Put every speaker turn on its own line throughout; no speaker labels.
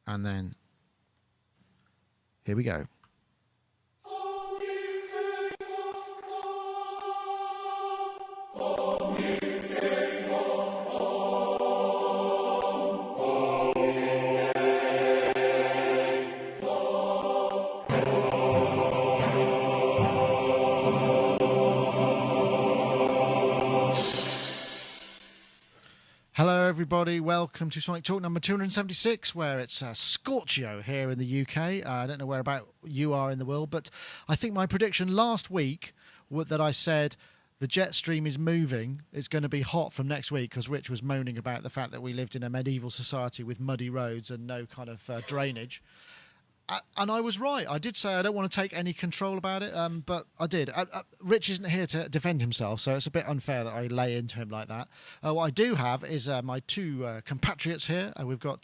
and then here we go. Hello everybody, welcome to Sonic Talk number 276, where it's Scorchio here in the UK. I don't know where about you are in the world, but I think my prediction last week that I said the jet stream is moving, it's going to be hot from next week, because Rich was moaning about the fact that we lived in a medieval society with muddy roads and no kind of drainage. And I was right. I did say I don't want to take any control about it, but I did. Rich isn't here to defend himself, so it's a bit unfair that I lay into him like that. What I do have is my two compatriots here. We've got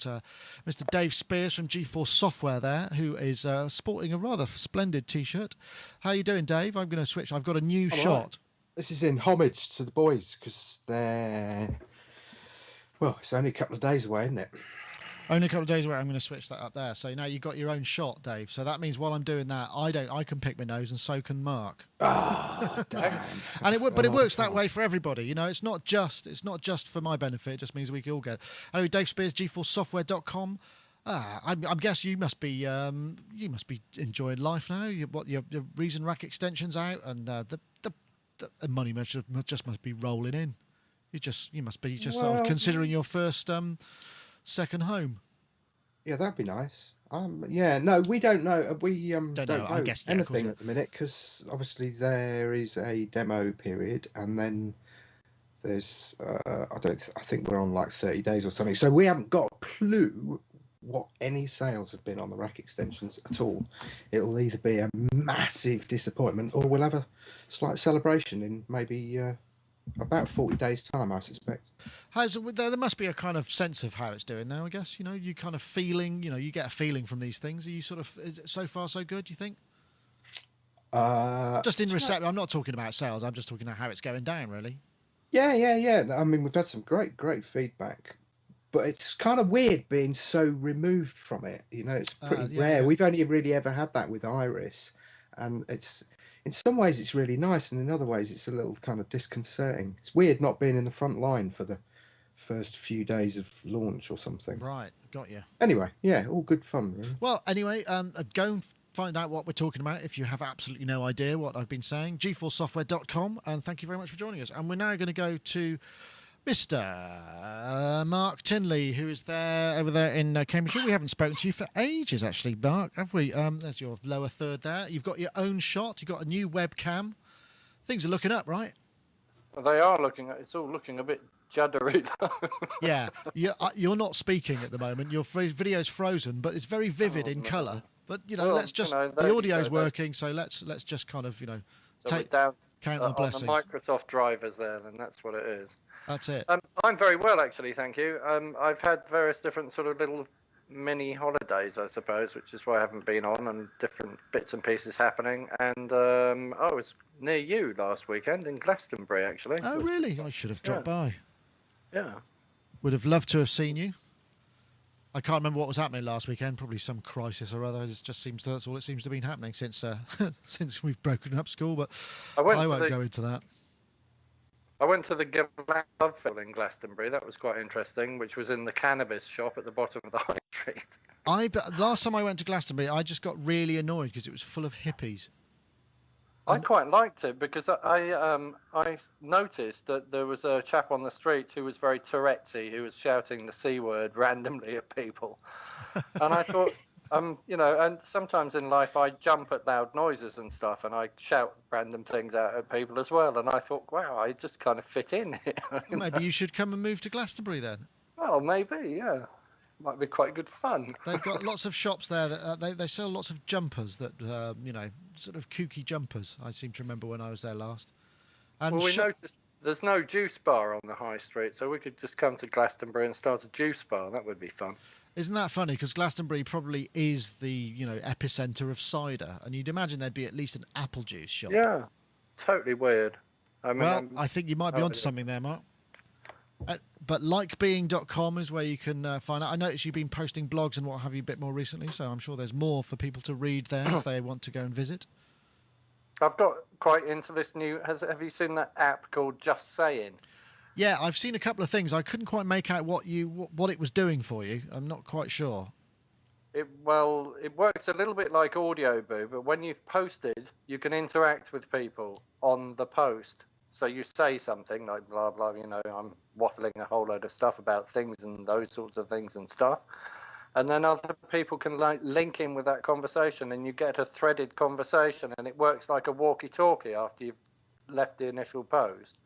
Mr. Dave Spears from GeForce Software there, who is sporting a rather splendid T-shirt. How are you doing, Dave? I'm going to switch. I've got a new shot.
Right. This is in homage to the boys, because they're... Well, it's only a couple of days away, isn't it?
Only a couple of days away. I'm going to switch that up there. So now you've got your own shot, Dave. So that means while I'm doing that, I can pick my nose, and so can Mark.
Ah, damn.
And it works that way for everybody. You know, it's not just for my benefit. It just means we can all get it. Anyway, Dave Spears, GeForceSoftware.com. I guess you must be enjoying life now. Your Reason Rack extension's out, and the money must be rolling in. You must be sort of considering your first second home.
Yeah, that'd be nice. Yeah, no, we don't know. We don't know
I guess,
anything at the minute, because obviously there is a demo period, and then there's I think we're on like 30 days or something. So we haven't got a clue what any sales have been on the rack extensions at all. It'll either be a massive disappointment, or we'll have a slight celebration in maybe about 40 days time, I suspect.
There must be a kind of sense of how it's doing now, I guess. You know, you kind of feeling, you get a feeling from these things. Are you sort of, is it so far so good, do you think? Just in reception, I'm not talking about sales, I'm just talking about how it's going down, really.
Yeah. I mean, we've had some great feedback, but it's kind of weird being so removed from it. You know, it's pretty rare. Yeah. We've only really ever had that with Iris, and it's... In some ways, it's really nice, and in other ways, it's a little kind of disconcerting. It's weird not being in the front line for the first few days of launch or something.
Right, got you.
Anyway, yeah, all good fun, really.
Well, anyway, go and find out what we're talking about if you have absolutely no idea what I've been saying. GeForceSoftware.com, and thank you very much for joining us. And we're now going to go to Mr. Mark Tinley, who is over there in Cambridge. We haven't spoken to you for ages, actually, Mark, have we? There's your lower third there. You've got your own shot. You've got a new webcam. Things are looking up, right?
Well, they are looking. It's all looking a bit juddery.
Yeah, you're not speaking at the moment. Your video's frozen, but it's very vivid in colour. But let's just the audio's working, so let's just kind of count our blessings.
On the Microsoft drivers there, then that's what it is.
That's it.
I'm very well, actually, thank you. I've had various different sort of little mini holidays, I suppose, which is why I haven't been on, and different bits and pieces happening. And I was near you last weekend in Glastonbury, actually.
Oh, really? I should have dropped by.
Yeah.
Would have loved to have seen you. I can't remember what was happening last weekend. Probably some crisis or other. That's all it seems to have been happening since since we've broken up school. But I won't go into that.
I went to the Glove in Glastonbury. That was quite interesting, which was in the cannabis shop at the bottom of the high street.
Last time I went to Glastonbury, I just got really annoyed because it was full of hippies.
I quite liked it because I noticed that there was a chap on the street who was very Tourettesy, who was shouting the C word randomly at people. And I thought, and sometimes in life I jump at loud noises and stuff, and I shout random things out at people as well. And I thought, wow, I just kind of fit in here.
Maybe you should come and move to Glastonbury then.
Well, maybe, yeah. Might be quite good fun.
They've got lots of shops there that they sell lots of jumpers that sort of kooky jumpers. I seem to remember when I was there last. And
we noticed there's no juice bar on the high street, so we could just come to Glastonbury and start a juice bar. That would be fun.
Isn't that funny? Because Glastonbury probably is the epicenter of cider, and you'd imagine there'd be at least an apple juice shop.
Yeah, totally weird.
I think you might be onto something there, Mark. But likebeing.com is where you can find out. I noticed you've been posting blogs and what have you a bit more recently, so I'm sure there's more for people to read there if they want to go and visit.
I've got quite into this new... Have you seen that app called Just Saying?
Yeah, I've seen a couple of things. I couldn't quite make out what it was doing for you. I'm not quite sure.
It works a little bit like Audio Boo, but when you've posted, you can interact with people on the post. So you say something like blah, blah, I'm waffling a whole load of stuff about things and those sorts of things and stuff. And then other people can link in with that conversation and you get a threaded conversation, and it works like a walkie-talkie after you've left the initial post.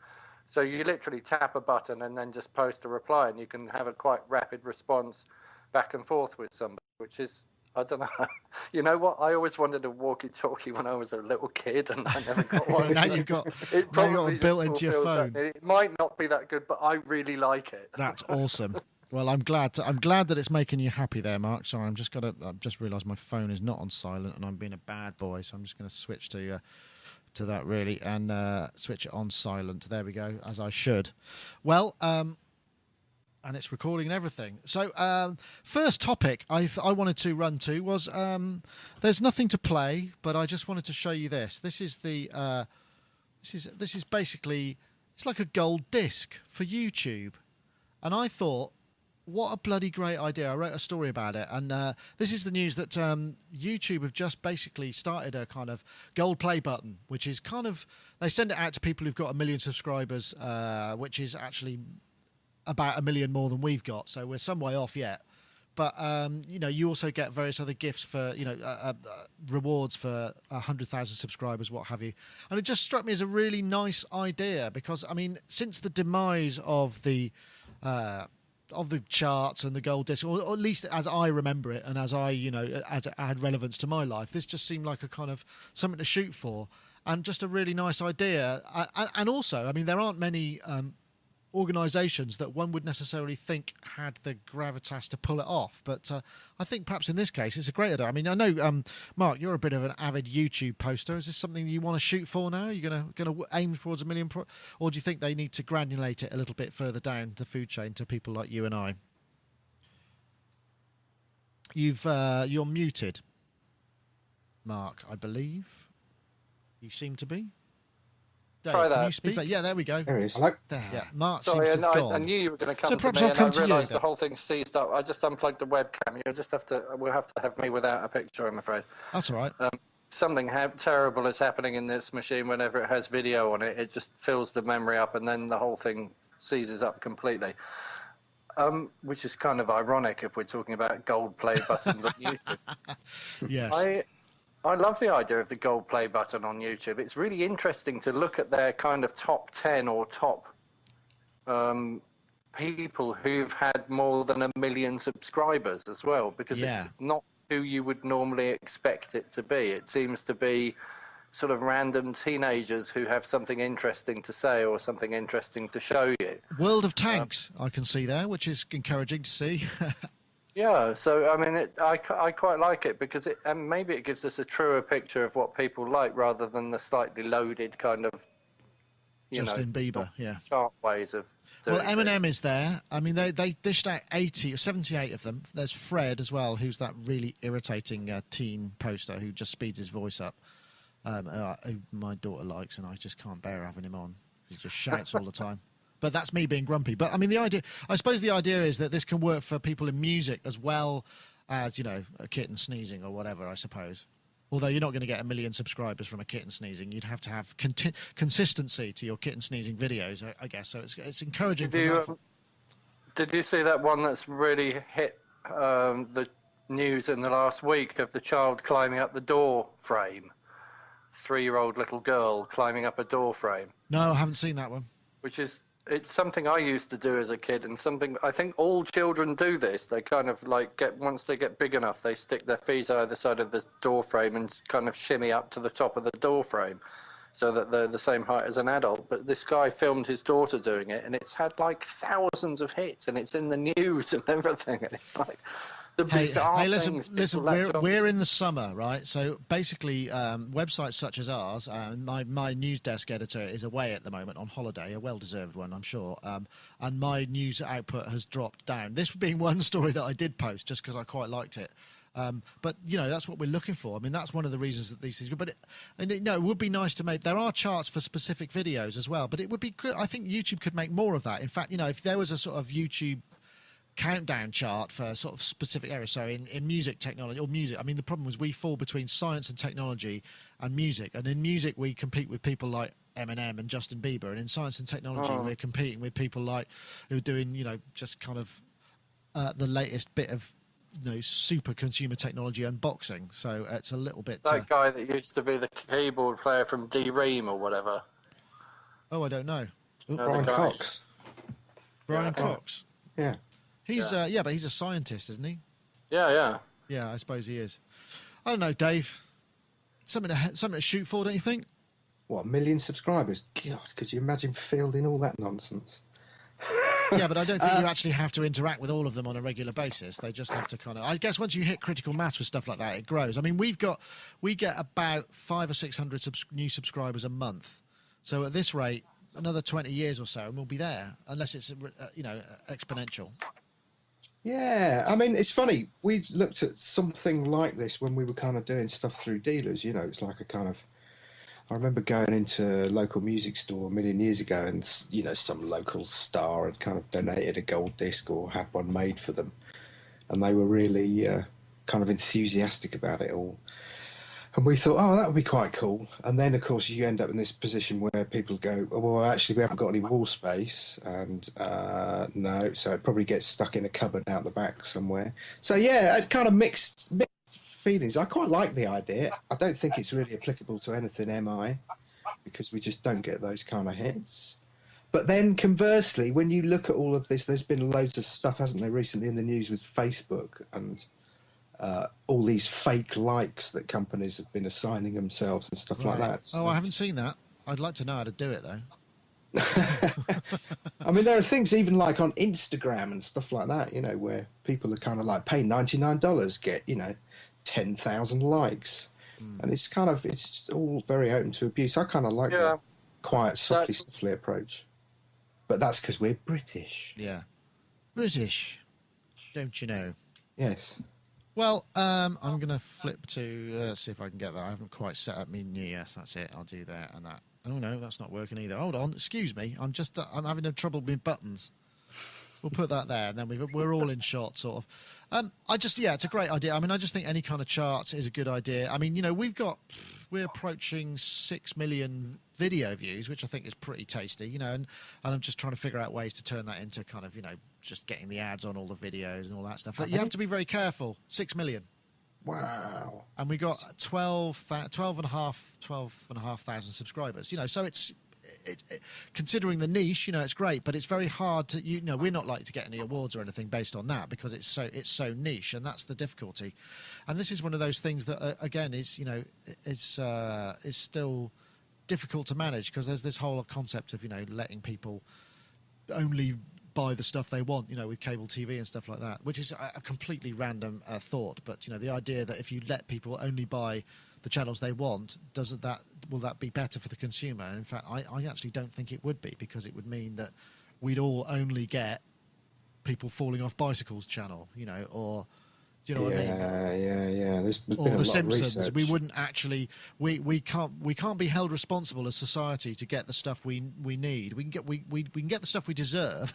So you literally tap a button and then just post a reply, and you can have a quite rapid response back and forth with somebody, which is, I don't know. You know what? I always wanted a walkie-talkie when I was a little kid, and I never got one.
So now you've got it built into your phone.
It might not be that good, but I really like it.
That's awesome. Well, I'm glad that it's making you happy there, Mark. Sorry, I've just realised my phone is not on silent, and I'm being a bad boy, so I'm just going to switch to that really and switch it on silent. There we go, as I should. Well, and it's recording and everything. So first topic I wanted to run to was there's nothing to play, but I just wanted to show you this. This is the this is basically, it's like a gold disc for YouTube, and I thought, what a bloody great idea. I wrote a story about it, and this is the news that YouTube have just basically started a kind of gold play button, which is kind of, they send it out to people who've got 1 million subscribers, which is actually about 1 million more than we've got, so we're some way off yet. But you also get various other gifts for rewards for 100,000 subscribers, what have you. And it just struck me as a really nice idea because, I mean, since the demise of the charts and the gold disc, or at least as I remember it, and as it had relevance to my life, this just seemed like a kind of something to shoot for, and just a really nice idea. And also, I mean, there aren't many organisations that one would necessarily think had the gravitas to pull it off, but I think perhaps in this case it's a great idea. I mean, I know Mark, you're a bit of an avid YouTube poster. Is this something you want to shoot for now? You're gonna aim towards 1 million, or do you think they need to granulate it a little bit further down the food chain to people like you and I? You're muted, Mark, I believe. You seem to be.
Try that.
Can you speak? Yeah, there we go.
There he is. Hello?
There. Yeah, Mark.
Sorry,
seems to have gone.
I knew you were going to come
so
to
perhaps
me,
I'll
and
come
I
to you
realised
then.
the whole thing's seized up. I just unplugged the webcam. We'll have to have me without a picture, I'm afraid.
That's all right.
Something terrible is happening in this machine whenever it has video on it. It just fills the memory up, and then the whole thing seizes up completely. Which is kind of ironic if we're talking about gold play buttons on YouTube.
Yes.
I love the idea of the gold play button on YouTube. It's really interesting to look at their kind of top 10 or top people who've had more than 1 million subscribers as well, because it's not who you would normally expect it to be. It seems to be sort of random teenagers who have something interesting to say or something interesting to show you.
World of Tanks, I can see there, which is encouraging to see.
Yeah, so I mean, I quite like it because maybe it gives us a truer picture of what people like rather than the slightly loaded kind of,
Justin Bieber,
sharp ways of doing
Well, Eminem is there. I mean, they dished out 80 or 78 of them. There's Fred as well, who's that really irritating teen poster who just speeds his voice up, who my daughter likes, and I just can't bear having him on. He just shouts all the time. But that's me being grumpy. But I mean, I suppose the idea is that this can work for people in music as well as, a kitten sneezing or whatever, I suppose. Although you're not going to get 1 million subscribers from a kitten sneezing. You'd have to have consistency to your kitten sneezing videos, I guess. So it's encouraging.
Did you see that one that's really hit the news in the last week of the child climbing up the door frame? 3-year-old little girl climbing up a door frame.
No, I haven't seen that one.
It's something I used to do as a kid, and something I think all children do this. They kind of once they get big enough, they stick their feet either side of the door frame and kind of shimmy up to the top of the door frame so that they're the same height as an adult. But this guy filmed his daughter doing it, and it's had like thousands of hits, and it's in the news and everything. And it's like, The bizarre
Hey, listen,
things
listen.
people latch on
We're
to.
in the summer, right? So basically, websites such as ours, my news desk editor is away at the moment on holiday, a well-deserved one, I'm sure. And my news output has dropped down. This being one story that I did post just because I quite liked it. But that's what we're looking for. I mean, that's one of the reasons that these things. But it would be nice to make. There are charts for specific videos as well. But it would be. I think YouTube could make more of that. In fact, if there was a sort of YouTube countdown chart for sort of specific areas. So in music technology or music, I mean, the problem was we fall between science and technology and music. And in music, we compete with people like Eminem and Justin Bieber. And in science and technology, we're competing with people like who are doing, just kind of the latest bit of, super consumer technology unboxing. So it's a little bit...
That guy that used to be the keyboard player from D-Ream or whatever.
Oh, I don't know.
Brian Cox.
Brian Cox.
Yeah.
He's but he's a scientist, isn't he?
Yeah.
Yeah, I suppose he is. I don't know, Dave. Something to shoot for, don't you think?
What, 1 million subscribers? God, could you imagine fielding all that nonsense?
Yeah, but I don't think you actually have to interact with all of them on a regular basis. They just have to kind of... I guess once you hit critical mass with stuff like that, it grows. I mean, we get about 500 or 600 new subscribers a month. So at this rate, another 20 years or so, and we'll be there, unless it's exponential.
Yeah, I mean, it's funny. We looked at something like this when we were kind of doing stuff through dealers. It's like a kind of... I remember going into a local music store a million years ago and, some local star had kind of donated a gold disc or had one made for them. And they were really kind of enthusiastic about it all. And we thought, oh, that would be quite cool. And then, of course, you end up in this position where people go, oh, well, actually, we haven't got any wall space. And no, so it probably gets stuck in a cupboard out the back somewhere. So, yeah, it kind of mixed feelings. I quite like the idea. I don't think it's really applicable to anything MI because we just don't get those kind of hits. But then, conversely, when you look at all of this, there's been loads of stuff, hasn't there, recently in the news with Facebook and... all these fake likes that companies have been assigning themselves and stuff like that. So.
Oh, I haven't seen that. I'd like to know how to do it, though.
I mean, there are things even like on Instagram and stuff like that, where people are kind of like, pay $99, get, 10,000 likes. And it's just all very open to abuse. I kind of like the quiet, softly approach. But that's because we're British.
Yeah. British. Don't you know?
Yes.
Well, I'm going to flip to see if I can get that. I haven't quite set up me new. Yes, that's it. I'll do that and that. Oh, no, that's not working either. Hold on. Excuse me. I'm having a trouble with buttons. We'll put that there, and then we're all in shot, sort of. It's a great idea. I mean, I just think any kind of charts is a good idea. I mean, we're approaching 6 million video views, which I think is pretty tasty, and I'm just trying to figure out ways to turn that into kind of, just getting the ads on all the videos and all that stuff. But you have to be very careful. 6 million.
Wow.
And we got 12,500 subscribers, so it's... considering the niche, it's great, but it's very hard to, we're not likely to get any awards or anything based on that because it's so niche, and that's the difficulty. And this is one of those things that again is is still difficult to manage because there's this whole concept of letting people only buy the stuff they want, with cable TV and stuff like that, which is a completely random thought. But the idea that if you let people only buy the channels they want, will that be better for the consumer? And in fact, I actually don't think it would be, because it would mean that we'd all only get people falling off bicycles channel, or do you know what I mean?
Yeah. There's been
or
a
The
lot
Simpsons.
of research.
We wouldn't actually. We can't be held responsible as society to get the stuff we need. We can get the stuff we deserve,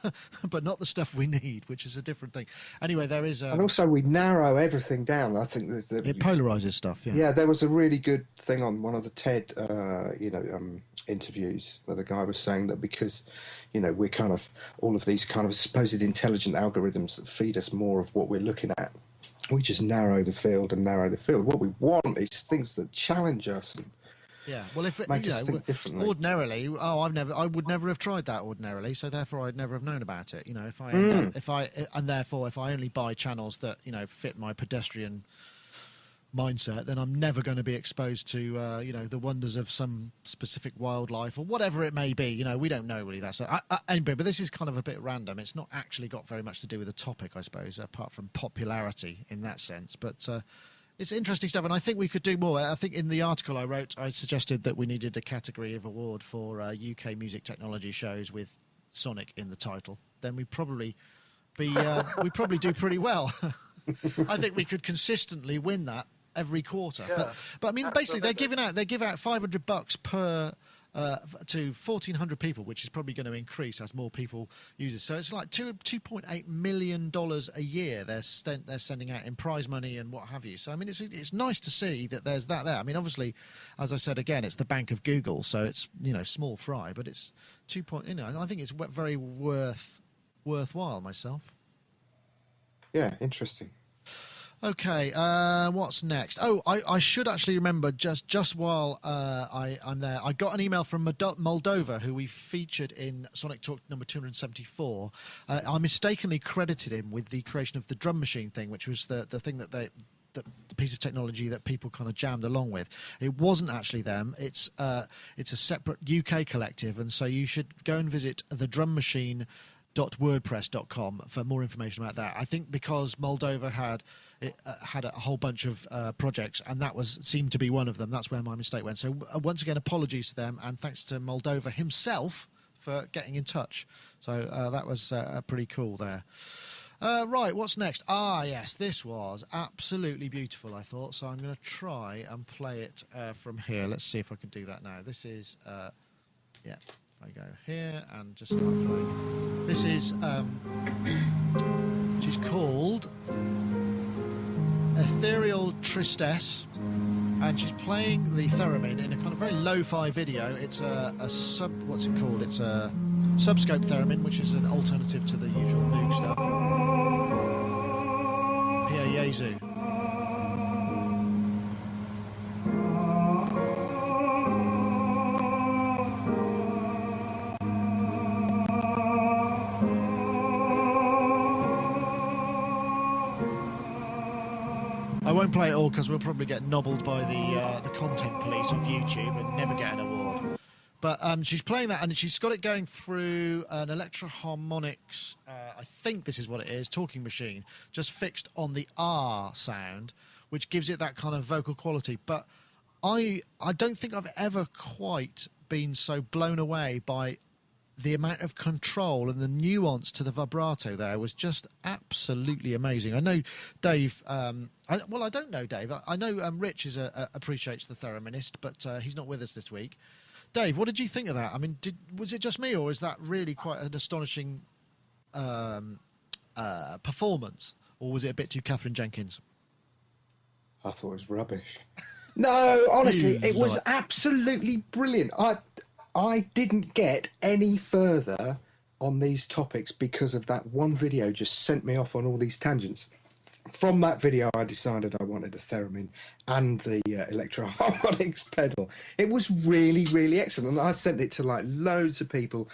but not the stuff we need, which is a different thing. Anyway, there is.
And also, we narrow everything down. I think
it polarizes stuff. Yeah.
Yeah, there was a really good thing on one of the TED, interviews where the guy was saying that because, we're kind of all of these kind of supposed intelligent algorithms that feed us more of what we're looking at. We just narrow the field and narrow the field. What we want is things that challenge us. And
yeah, well, if
make us think differently.
Ordinarily, I would never have tried that ordinarily, so therefore I'd never have known about it. If I only buy channels that fit my pedestrian mindset, then I'm never going to be exposed to the wonders of some specific wildlife or whatever it may be. We don't know really that. So anyway, but this is kind of a bit random. It's not actually got very much to do with the topic, I suppose, apart from popularity in that sense. But it's interesting stuff, and I think we could do more. I think in the article I wrote, I suggested that we needed a category of award for UK music technology shows with Sonic in the title. Then we'd probably do pretty well. I think we could consistently win that every quarter.
Yeah,
but I mean, basically, they give out $500 per to 1,400 people, which is probably going to increase as more people use it. So it's like $2.8 million a year they're sending out in prize money and what have you. So I mean, it's nice to see that there's that there. I mean, obviously, as I said again, it's the bank of Google, so it's small fry, but it's I think it's very worthwhile myself.
Yeah, interesting.
Okay, what's next? Oh, I should actually remember just while I'm there. I got an email from Moldova, who we featured in Sonic Talk number 274. I mistakenly credited him with the creation of the drum machine thing, which was the thing that the piece of technology that people kind of jammed along with. It wasn't actually them. It's a separate UK collective, and so you should go and visit thedrummachine.wordpress.com for more information about that. I think because Moldova had a whole bunch of projects, and that seemed to be one of them. That's where my mistake went. So once again, apologies to them, and thanks to Moldova himself for getting in touch. So that was pretty cool there. Right, what's next? Yes, this was absolutely beautiful, I thought. So I'm going to try and play it from here. Let's see if I can do that now. This is, if I go here and just start playing. This is, she's called EtherealTristesse, and she's playing the Theremin in a kind of very lo-fi video. It's what's it called? It's a subscope Theremin, which is an alternative to the usual Moog stuff. Pierre Yezu. I won't play it all because we'll probably get nobbled by the content police off YouTube and never get an award. But she's playing that, and she's got it going through an Electro Harmonix. I think this is what it is, talking machine, just fixed on the A.I.R sound, which gives it that kind of vocal quality. But I don't think I've ever quite been so blown away by the amount of control and the nuance to the vibrato there was just absolutely amazing. I know Dave, I don't know Dave. I know Rich appreciates the Thereminist, but he's not with us this week. Dave, what did you think of that? I mean, was it just me, or is that really quite an astonishing performance, or was it a bit too Catherine Jenkins?
I thought it was rubbish. No, honestly, it was absolutely brilliant. I didn't get any further on these topics because of that one video just sent me off on all these tangents. From that video, I decided I wanted a Theremin and the Electro Harmonix pedal. It was really, really excellent. And I sent it to like loads of people,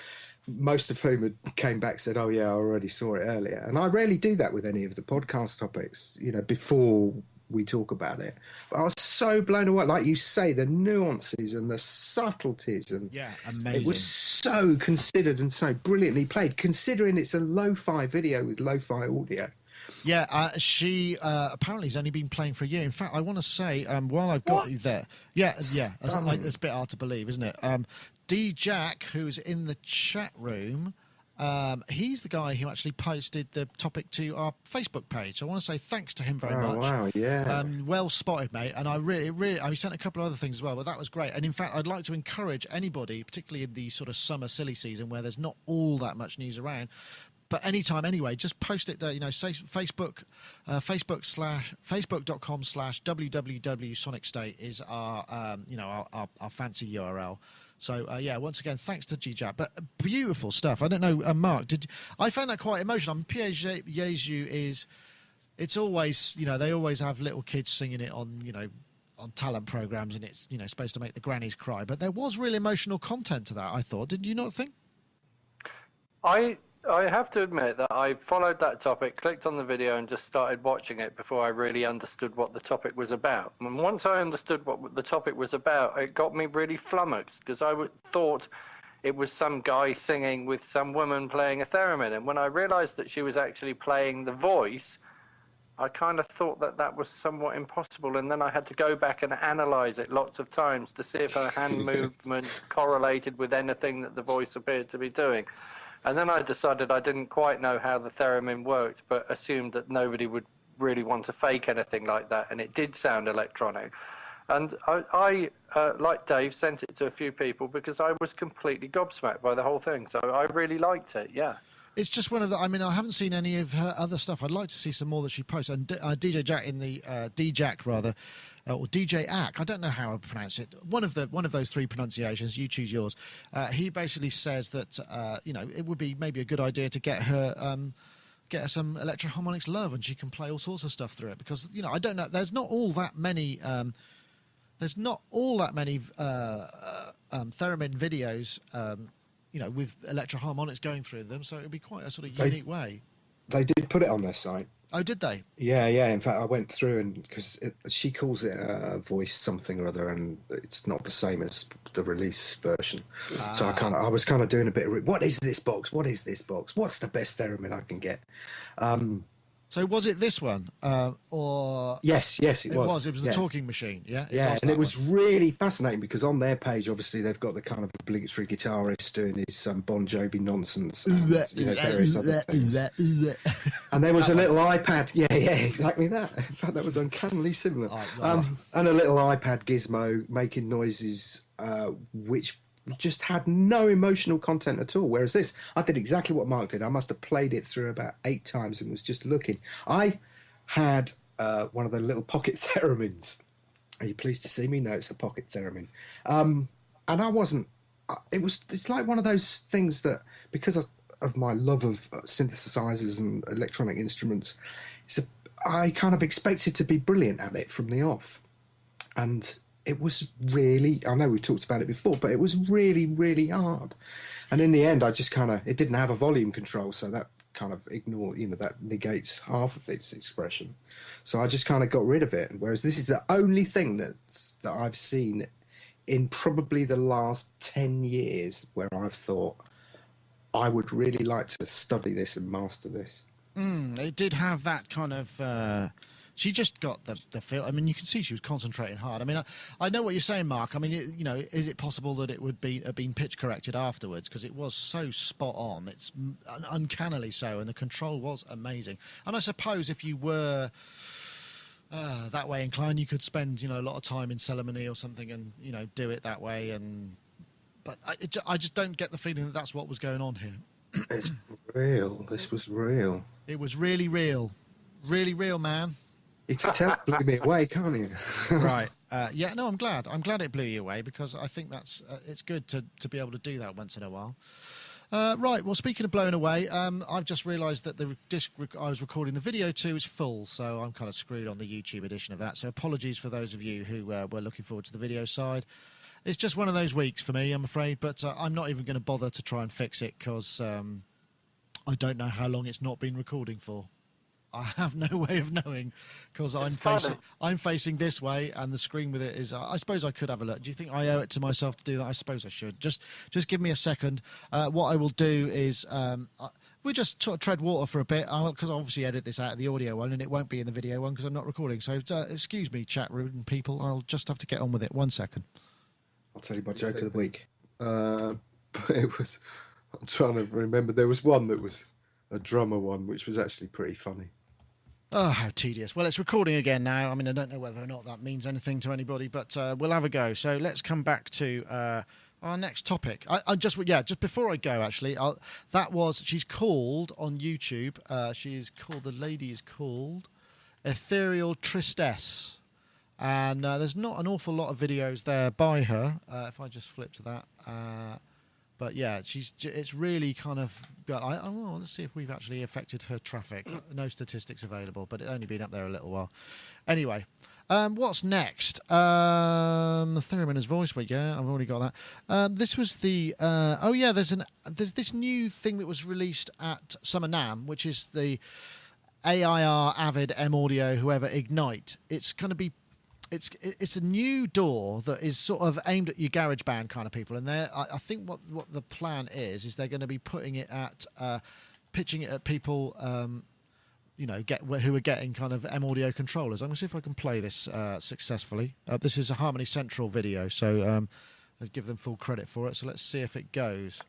most of whom came back and said, oh, yeah, I already saw it earlier. And I rarely do that with any of the podcast topics, before we talk about it. But I was so blown away. Like you say, the nuances and the subtleties. And
yeah, amazing.
It was so considered and so brilliantly played, considering it's a lo-fi video with lo-fi audio.
Yeah, she apparently has only been playing for a year. In fact, I want to say, while I've got you there, it's a bit hard to believe, isn't it? D Jack, who's in the chat room, he's the guy who actually posted the topic to our Facebook page. So I want to say thanks to him very much.
Wow, yeah.
Well spotted, mate. And I sent a couple of other things as well, but that was great. And in fact, I'd like to encourage anybody, particularly in the sort of summer silly season where there's not all that much news around, but anytime anyway, just post it there, facebook.com/www.sonicstate is our our fancy URL. So once again, thanks to GJAP. But beautiful stuff. I don't know, Mark, I found that quite emotional. Pierre Yezu it's always, they always have little kids singing it on talent programs, and it's supposed to make the grannies cry. But there was real emotional content to that, I thought. Did you not think?
I have to admit that I followed that topic, clicked on the video, and just started watching it before I really understood what the topic was about. And once I understood what the topic was about, it got me really flummoxed because thought it was some guy singing with some woman playing a theremin. And when I realized that she was actually playing the voice, I kind of thought that that was somewhat impossible. And then I had to go back and analyze it lots of times to see if her hand movements correlated with anything that the voice appeared to be doing. And then I decided I didn't quite know how the theremin worked, but assumed that nobody would really want to fake anything like that. And it did sound electronic. And I like Dave, sent it to a few people because I was completely gobsmacked by the whole thing. So I really liked it, yeah.
It's just one of the. I mean, I haven't seen any of her other stuff. I'd like to see some more that she posts. And DJ Jack in the DJack rather, or DJ Ack. I don't know how I pronounce it. One of those three pronunciations. You choose yours. He basically says that it would be maybe a good idea to get her some Electro Harmonix love, and she can play all sorts of stuff through it. Because I don't know. There's not all that many. Theremin videos. With Electro Harmonix going through them, so it would be quite a sort of unique way.
They did put it on their site.
Oh, did they?
Yeah. In fact, I went through and because she calls it voice something or other, and it's not the same as the release version. So I was kind of doing a bit of what is this box? What is this box? What's the best theremin I can get?
So was it this one, or
yes, it was.
It was the talking machine, yeah.
And it was really fascinating because on their page, obviously, they've got the kind of obligatory guitarist doing his Bon Jovi nonsense, and various other things. And there was a little iPad, yeah, exactly that. In fact, that was uncannily similar. And a little iPad gizmo making noises, which just had no emotional content at all. Whereas this, I did exactly what Mark did. I must have played it through about 8 times and was just looking. I had one of the little pocket theremins. Are you pleased to see me? No, it's a pocket theremin. And I wasn't. It's like one of those things that because of my love of synthesizers and electronic instruments, I kind of expected to be brilliant at it from the off, and it was really, I know we've talked about it before, but it was really, really hard. And in the end, I just it didn't have a volume control, so that kind of that negates half of its expression. So I just kind of got rid of it. Whereas this is the only thing that I've seen in probably the last 10 years where I've thought, I would really like to study this and master this.
It did have that kind of... She just got the feel. I mean, you can see she was concentrating hard. I mean, I know what you're saying, Mark. I mean, is it possible that it would have been pitch corrected afterwards? Because it was so spot on. It's uncannily so, and the control was amazing. And I suppose if you were that way inclined, you could spend a lot of time in Ceremony or something, and do it that way. But I just don't get the feeling that that's what was going on here.
It's real. This was real.
It was really real, man.
You can tell it blew me away, can't you?
Right. Yeah, no, I'm glad. I'm glad it blew you away because I think that's it's good to be able to do that once in a while. Right, well, speaking of blowing away, I've just realised that the disc I was recording the video to is full, so I'm kind of screwed on the YouTube edition of that. So apologies for those of you who were looking forward to the video side. It's just one of those weeks for me, I'm afraid, but I'm not even going to bother to try and fix it because I don't know how long it's not been recording for. I have no way of knowing because I'm facing this way and the screen with it is. I suppose I could have a look. Do you think I owe it to myself to do that? I suppose I should. Just give me a second. What I will do is we just sort of tread water for a bit because I'll obviously edit this out of the audio one and it won't be in the video one because I'm not recording. So excuse me, chat room people. I'll just have to get on with it. 1 second.
I'll tell you my joke of the week. But it was. I'm trying to remember. There was one that was a drummer one, which was actually pretty funny.
Oh, how tedious. Well, it's recording again now. I mean, I don't know whether or not that means anything to anybody, but we'll have a go. So let's come back to our next topic. Just before I go, actually, she's called on YouTube. The lady is called EtherealTristesse. And there's not an awful lot of videos there by her. If I just flip to that. But yeah, it's really kind of. Let's see if we've actually affected her traffic. No statistics available, but it's only been up there a little while. Anyway, what's next? Theremin's voice. Yeah, I've already got that. This was the. There's this new thing that was released at Summer NAMM, which is the A.I.R, Avid, M Audio, whoever Ignite. It's going to be. It's a new DAW that is sort of aimed at your garage band kind of people, and I think what the plan is they're going to be putting it at pitching it at people who are getting kind of M Audio controllers. I'm going to see if I can play this successfully. This is a Harmony Central video, so I give them full credit for it. So let's see if it goes.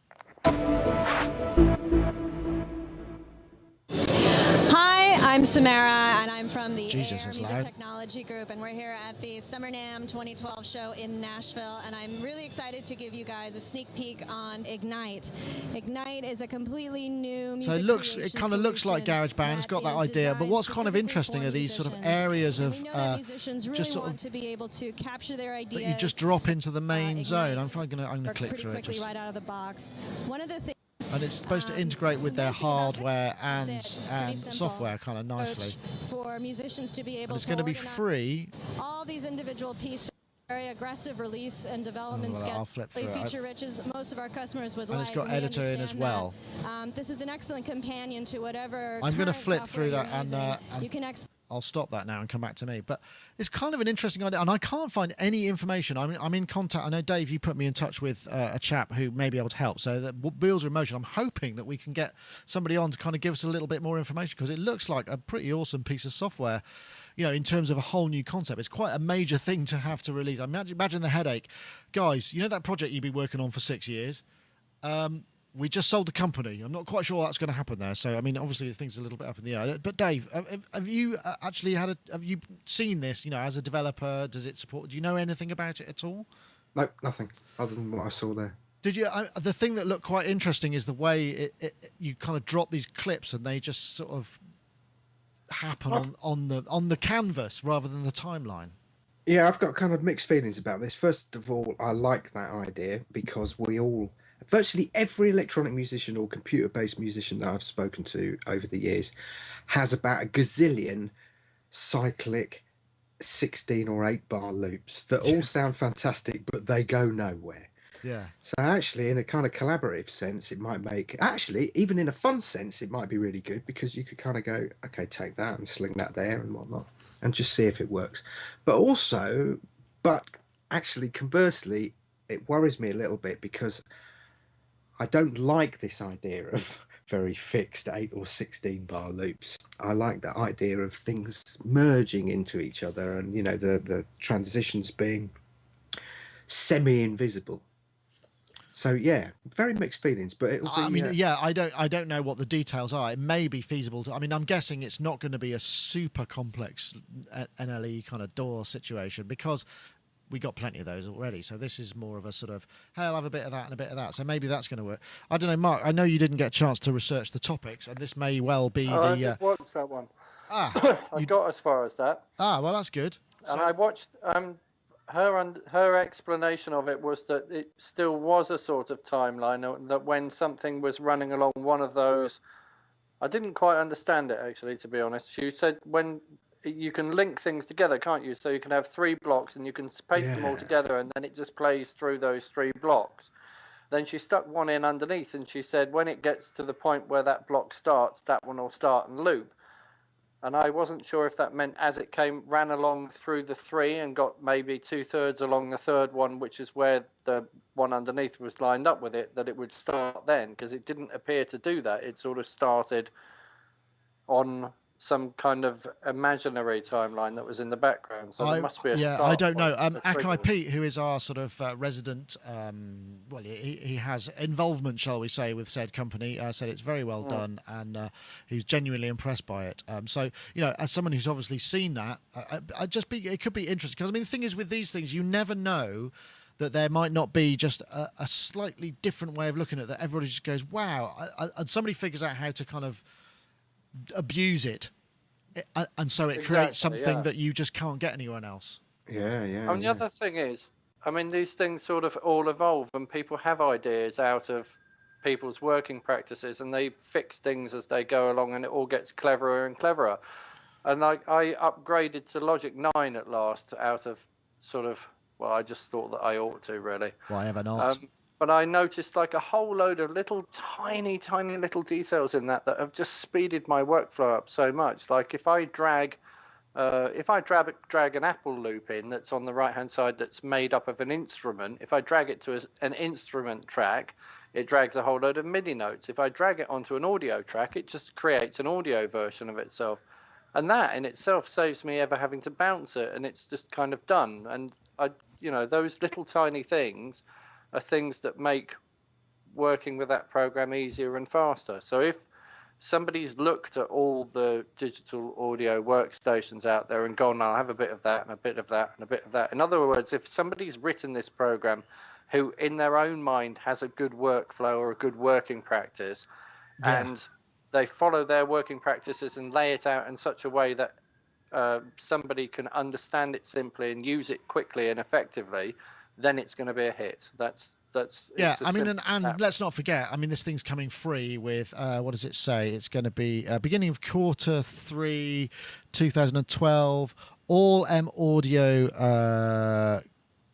I'm Samara, and I'm from the
Jesus,
A.I.R
that's
Music
loud.
Technology Group, and we're here at the Summer NAMM 2012 show in Nashville, and I'm really excited to give you guys a sneak peek on Ignite. Ignite is a completely new music
So it kind of looks like GarageBand. It's got that idea, but what's kind of interesting are these sort of areas of just sort of
to be able to capture their ideas
that you just drop into the main zone. I'm going to click
pretty
through it
quickly
just.
right out of the box. One of the things.
And it's supposed to integrate with their hardware and software kind of nicely.
For musicians to be able
and it's going to be free.
All these individual pieces. Very aggressive release and development
I'll
schedule.
flip through it.
Feature rich as most of our customers would like.
And it's got editor in as well.
This is an excellent companion to whatever.
I'm going to flip through that and
you can
I'll stop that now and come back to me. But it's kind of an interesting idea, and I can't find any information. I'm in contact. I know, Dave, you put me in touch with a chap who may be able to help. So that Wheels are in Motion, I'm hoping that we can get somebody on to kind of give us a little bit more information, because it looks like a pretty awesome piece of software, in terms of a whole new concept. It's quite a major thing to have to release. Imagine the headache. Guys, that project you've been working on for 6 years? We just sold the company. I'm not quite sure what's going to happen there. So, obviously things are a little bit up in the air. But Dave, have you actually have you seen this, as a developer? Does it support? Do you know anything about it at all?
No, nothing other than what I saw there.
Did you? The thing that looked quite interesting is the way you kind of drop these clips and they just sort of happen on the canvas rather than the timeline.
Yeah, I've got kind of mixed feelings about this. First of all, I like that idea because virtually every electronic musician or computer-based musician that I've spoken to over the years has about a gazillion cyclic 16 or 8 bar loops that all sound fantastic, but they go nowhere.
Yeah.
So actually, in a kind of collaborative sense, it might even in a fun sense, it might be really good, because you could kind of go, okay, take that and sling that there and whatnot, and just see if it works. But actually, conversely, it worries me a little bit, because I don't like this idea of very fixed 8 or 16 bar loops. I like that idea of things merging into each other, and the transitions being semi-invisible. So yeah, very mixed feelings, but it'll be.
I don't know what the details are. It may be feasible to. I'm guessing it's not going to be a super complex NLE kind of DAW situation, because we got plenty of those already. So this is more of a sort of, hey, I'll have a bit of that and a bit of that. So maybe that's going to work. I don't know, Mark. I know you didn't get a chance to research the topics, and this may well be
I did watch that one. I got as far as that.
Well, that's good.
And I watched. Her explanation of it was that it still was a sort of timeline, that when something was running along one of those, I didn't quite understand it, actually, to be honest. She said when you can link things together, can't you? So you can have 3 blocks and you can paste them all together, and then it just plays through those 3 blocks. Then she stuck one in underneath, and she said when it gets to the point where that block starts, that one will start and loop. And I wasn't sure if that meant as it ran along through the 3 and got maybe 2/3 along the 3rd one, which is where the one underneath was lined up with it, that it would start then, because it didn't appear to do that. It sort of started on some kind of imaginary timeline that was in the background. So there must be a start.
I don't know. Akai Pete, who is our sort of resident, he has involvement, shall we say, with said company, said it's very well done, and he's genuinely impressed by it. So, as someone who's obviously seen that, it could be interesting. Because, the thing is with these things, you never know that there might not be just a slightly different way of looking at it, that everybody just goes, wow, and somebody figures out how to kind of abuse it, and so it creates something that you just can't get anywhere else.
Yeah.
The other thing is, I mean, these things sort of all evolve, and people have ideas out of people's working practices, and they fix things as they go along, and it all gets cleverer and cleverer. And I upgraded to Logic 9 at last out of sort of, well, I just thought that I ought to, really.
Why ever not?
But I noticed like a whole load of little tiny little details in that have just speeded my workflow up so much. Like if I drag an Apple loop in that's on the right hand side that's made up of an instrument, if I drag it to an instrument track, it drags a whole load of MIDI notes. If I drag it onto an audio track, it just creates an audio version of itself. And that in itself saves me ever having to bounce it, and it's just kind of done. And those little tiny things are things that make working with that program easier and faster. So if somebody's looked at all the digital audio workstations out there and gone, I'll have a bit of that and a bit of that and a bit of that. In other words, if somebody's written this program who in their own mind has a good workflow or a good working practice, and they follow their working practices and lay it out in such a way that somebody can understand it simply and use it quickly and effectively, then it's going to be a hit. That's
I mean, and let's not forget, I mean, this thing's coming free with what does it say? It's going to be beginning of Q3 2012. All M Audio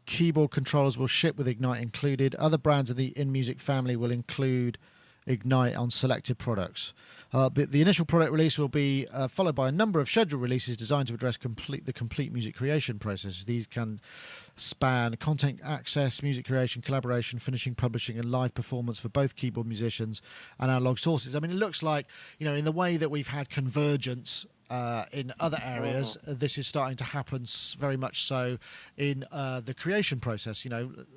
keyboard controllers will ship with Ignite included. Other brands of the InMusic family will include Ignite on selected products. But the initial product release will be followed by a number of scheduled releases designed to address the complete music creation process. These can span content access, music creation, collaboration, finishing, publishing, and live performance for both keyboard musicians and analog sources. I mean, it looks like, in the way that we've had convergence in other areas, this is starting to happen very much so in the creation process. Look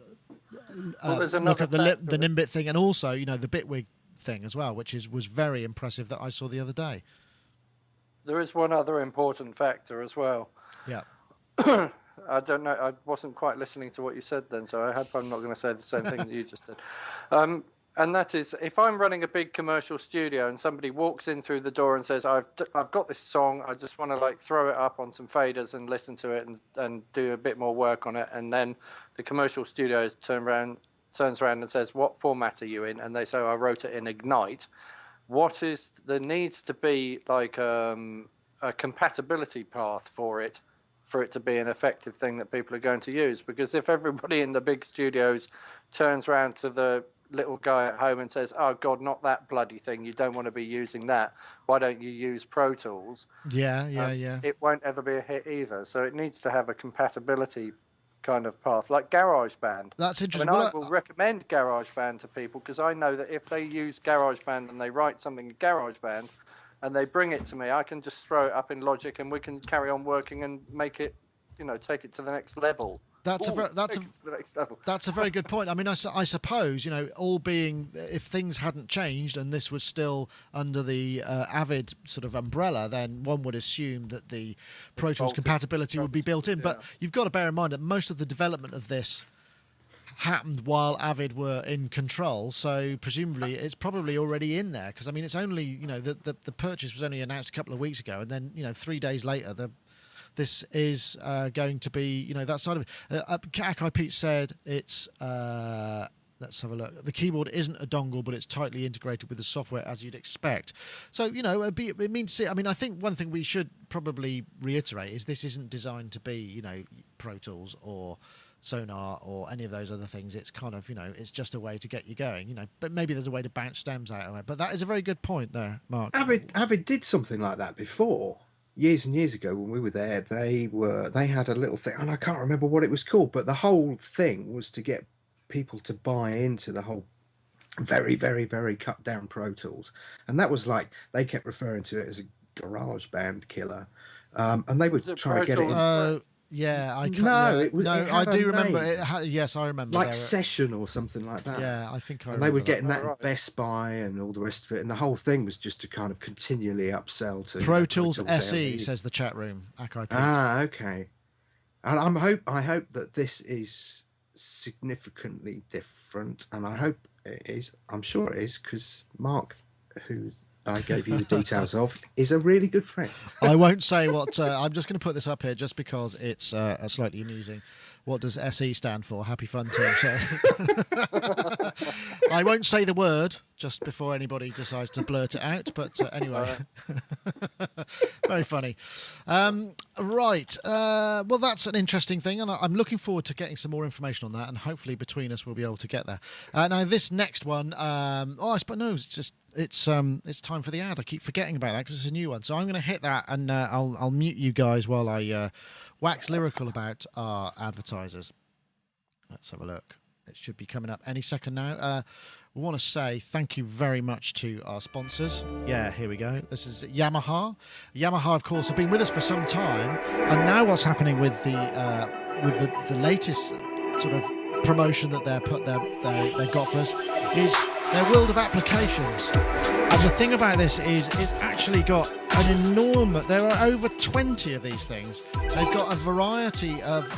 at the Nimbit thing, and also the Bitwig thing as well, which was very impressive that I saw the other day.
There is one other important factor as well.
Yeah.
I don't know. I wasn't quite listening to what you said then, so I hope I'm not going to say the same thing that you just did. And that is, if I'm running a big commercial studio and somebody walks in through the door and says, I've got this song, I just want to throw it up on some faders and listen to it and do a bit more work on it, and then the commercial studio turns around and says, what format are you in? And they say, I wrote it in Ignite. There needs to be a compatibility path for it to be an effective thing that people are going to use. Because if everybody in the big studios turns around to the little guy at home and says, oh God, not that bloody thing, you don't want to be using that, why don't you use Pro Tools? It won't ever be a hit either. So it needs to have a compatibility kind of path, like GarageBand.
That's interesting.
I will recommend GarageBand to people, because I know that if they use GarageBand and they write something in GarageBand and they bring it to me, I can just throw it up in Logic and we can carry on working and make it, take it to the next level. That's
a very good point. I mean, I suppose, all being, if things hadn't changed and this was still under the Avid sort of umbrella, then one would assume that the Pro Tools compatibility would be built in. But you've got to bear in mind that most of the development of this happened while Avid were in control, so presumably it's probably already in there, because I mean, it's only, the purchase was only announced a couple of weeks ago, and then 3 days later this is going to be, that side of it. Akai Pete said it's, let's have a look. The keyboard isn't a dongle, but it's tightly integrated with the software, as you'd expect. So, it means, I mean, I think one thing we should probably reiterate is this isn't designed to be, Pro Tools or Sonar or any of those other things. It's kind of, it's just a way to get you going, but maybe there's a way to bounce stems out of it. But that is a very good point there, Mark.
Avid did something like that before. Years and years ago when we were there, they had a little thing, and I can't remember what it was called, but the whole thing was to get people to buy into the whole very, very, very cut down Pro Tools. And that was they kept referring to it as a garage band killer. And they would try to get it in.
Yeah, I can't.
No,
I do remember it. Yes, I remember.
Session or something like that.
Yeah, I think I.
And they were getting that in Best Buy and all the rest of it, and the whole thing was just to kind of continually upsell to
Pro Tools SE, says the chat room. Akai Pete.
Okay. And I hope that this is significantly different, and I hope it is. I'm sure it is, because Mark, who's I gave you the details of is a really good friend.
I won't say what. I'm just going to put this up here just because it's slightly amusing. What does SE stand for? Happy Fun Team. So I won't say the word just before anybody decides to blurt it out. But anyway, very funny. Right. Well, that's an interesting thing, and I'm looking forward to getting some more information on that. And hopefully, between us, we'll be able to get there. Now, this next one. I suppose no, it's time for the ad. I keep forgetting about that because it's a new one. So I'm going to hit that, and I'll mute you guys while I wax lyrical about our advertisers. Let's have a look. It should be coming up any second now. We want to say thank you very much to our sponsors. Yeah, here we go. This is Yamaha. Yamaha, of course, have been with us for some time, and now what's happening with the latest sort of promotion that they've got for us is their world of applications. And the thing about this is it's actually got an enormous... There are over 20 of these things. They've got a variety of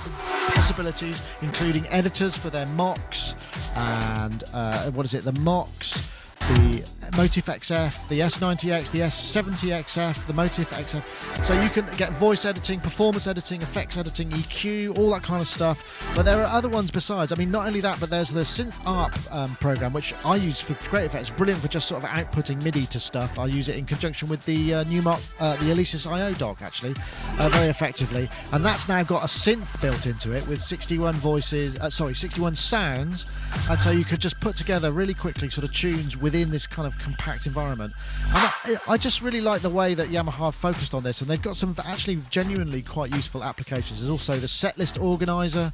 possibilities, including editors for their mocks and the mocks, the Motif XF, the S90X, the S70XF, the Motif XF. So you can get voice editing, performance editing, effects editing, EQ, all that kind of stuff. But there are other ones besides. I mean, not only that, but there's the Synth ARP program, which I use for great effects. Brilliant for just sort of outputting MIDI to stuff. I use it in conjunction with the the Alesis IO dock, actually, very effectively. And that's now got a synth built into it with 61 sounds. And so you could just put together really quickly sort of tunes within this kind of compact environment. And I just really like the way that Yamaha focused on this, and they've got some actually genuinely quite useful applications. There's also the setlist organizer,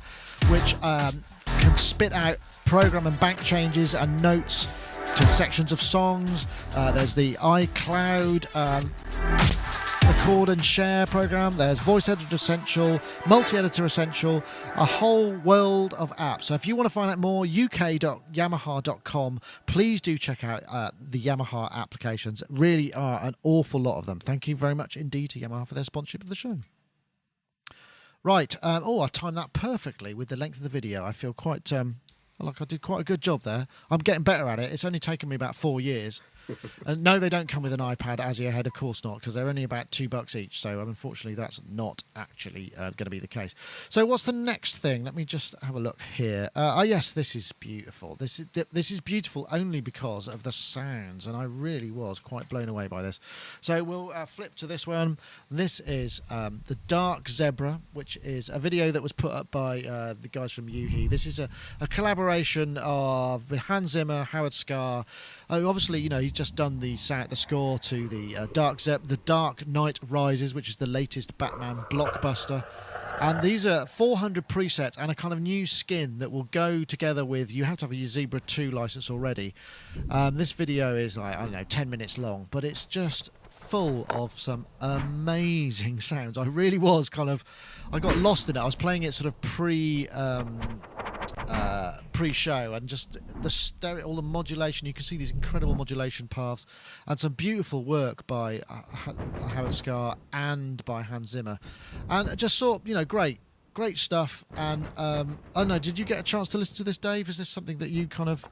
which can spit out program and bank changes and notes to sections of songs. There's the iCloud record and share program. There's Voice Editor Essential, Multi-Editor Essential, a whole world of apps. So if you want to find out more, uk.yamaha.com, please do check out the Yamaha applications. Really are an awful lot of them. Thank you very much indeed to Yamaha for their sponsorship of the show. Right. I timed that perfectly with the length of the video. I feel quite like I did quite a good job there. I'm getting better at it. It's only taken me about 4 years. No, they don't come with an iPad as your head, of course not, because they're only about $2 each. So unfortunately, that's not actually going to be the case. So what's the next thing? Let me just have a look here. Yes, this is beautiful. This is beautiful only because of the sounds, and I really was quite blown away by this. So we'll flip to this one. This is the Dark Zebra, which is a video that was put up by the guys from Yuhi. This is a collaboration of Hans Zimmer, Howard Scarr. Obviously, you know, he's just done the score to the The Dark Knight Rises, which is the latest Batman blockbuster. And these are 400 presets and a kind of new skin that will go together with... You have to have a Zebra 2 license already. This video is, like, I don't know, 10 minutes long, but it's just full of some amazing sounds. I really was kind of... I got lost in it. I was playing it sort of pre-show, and just the stereo, all the modulation. You can see these incredible modulation paths and some beautiful work by Howard Scarr and by Hans Zimmer, and just great stuff. And I don't know, did you get a chance to listen to this, Dave? Is this something that you kind of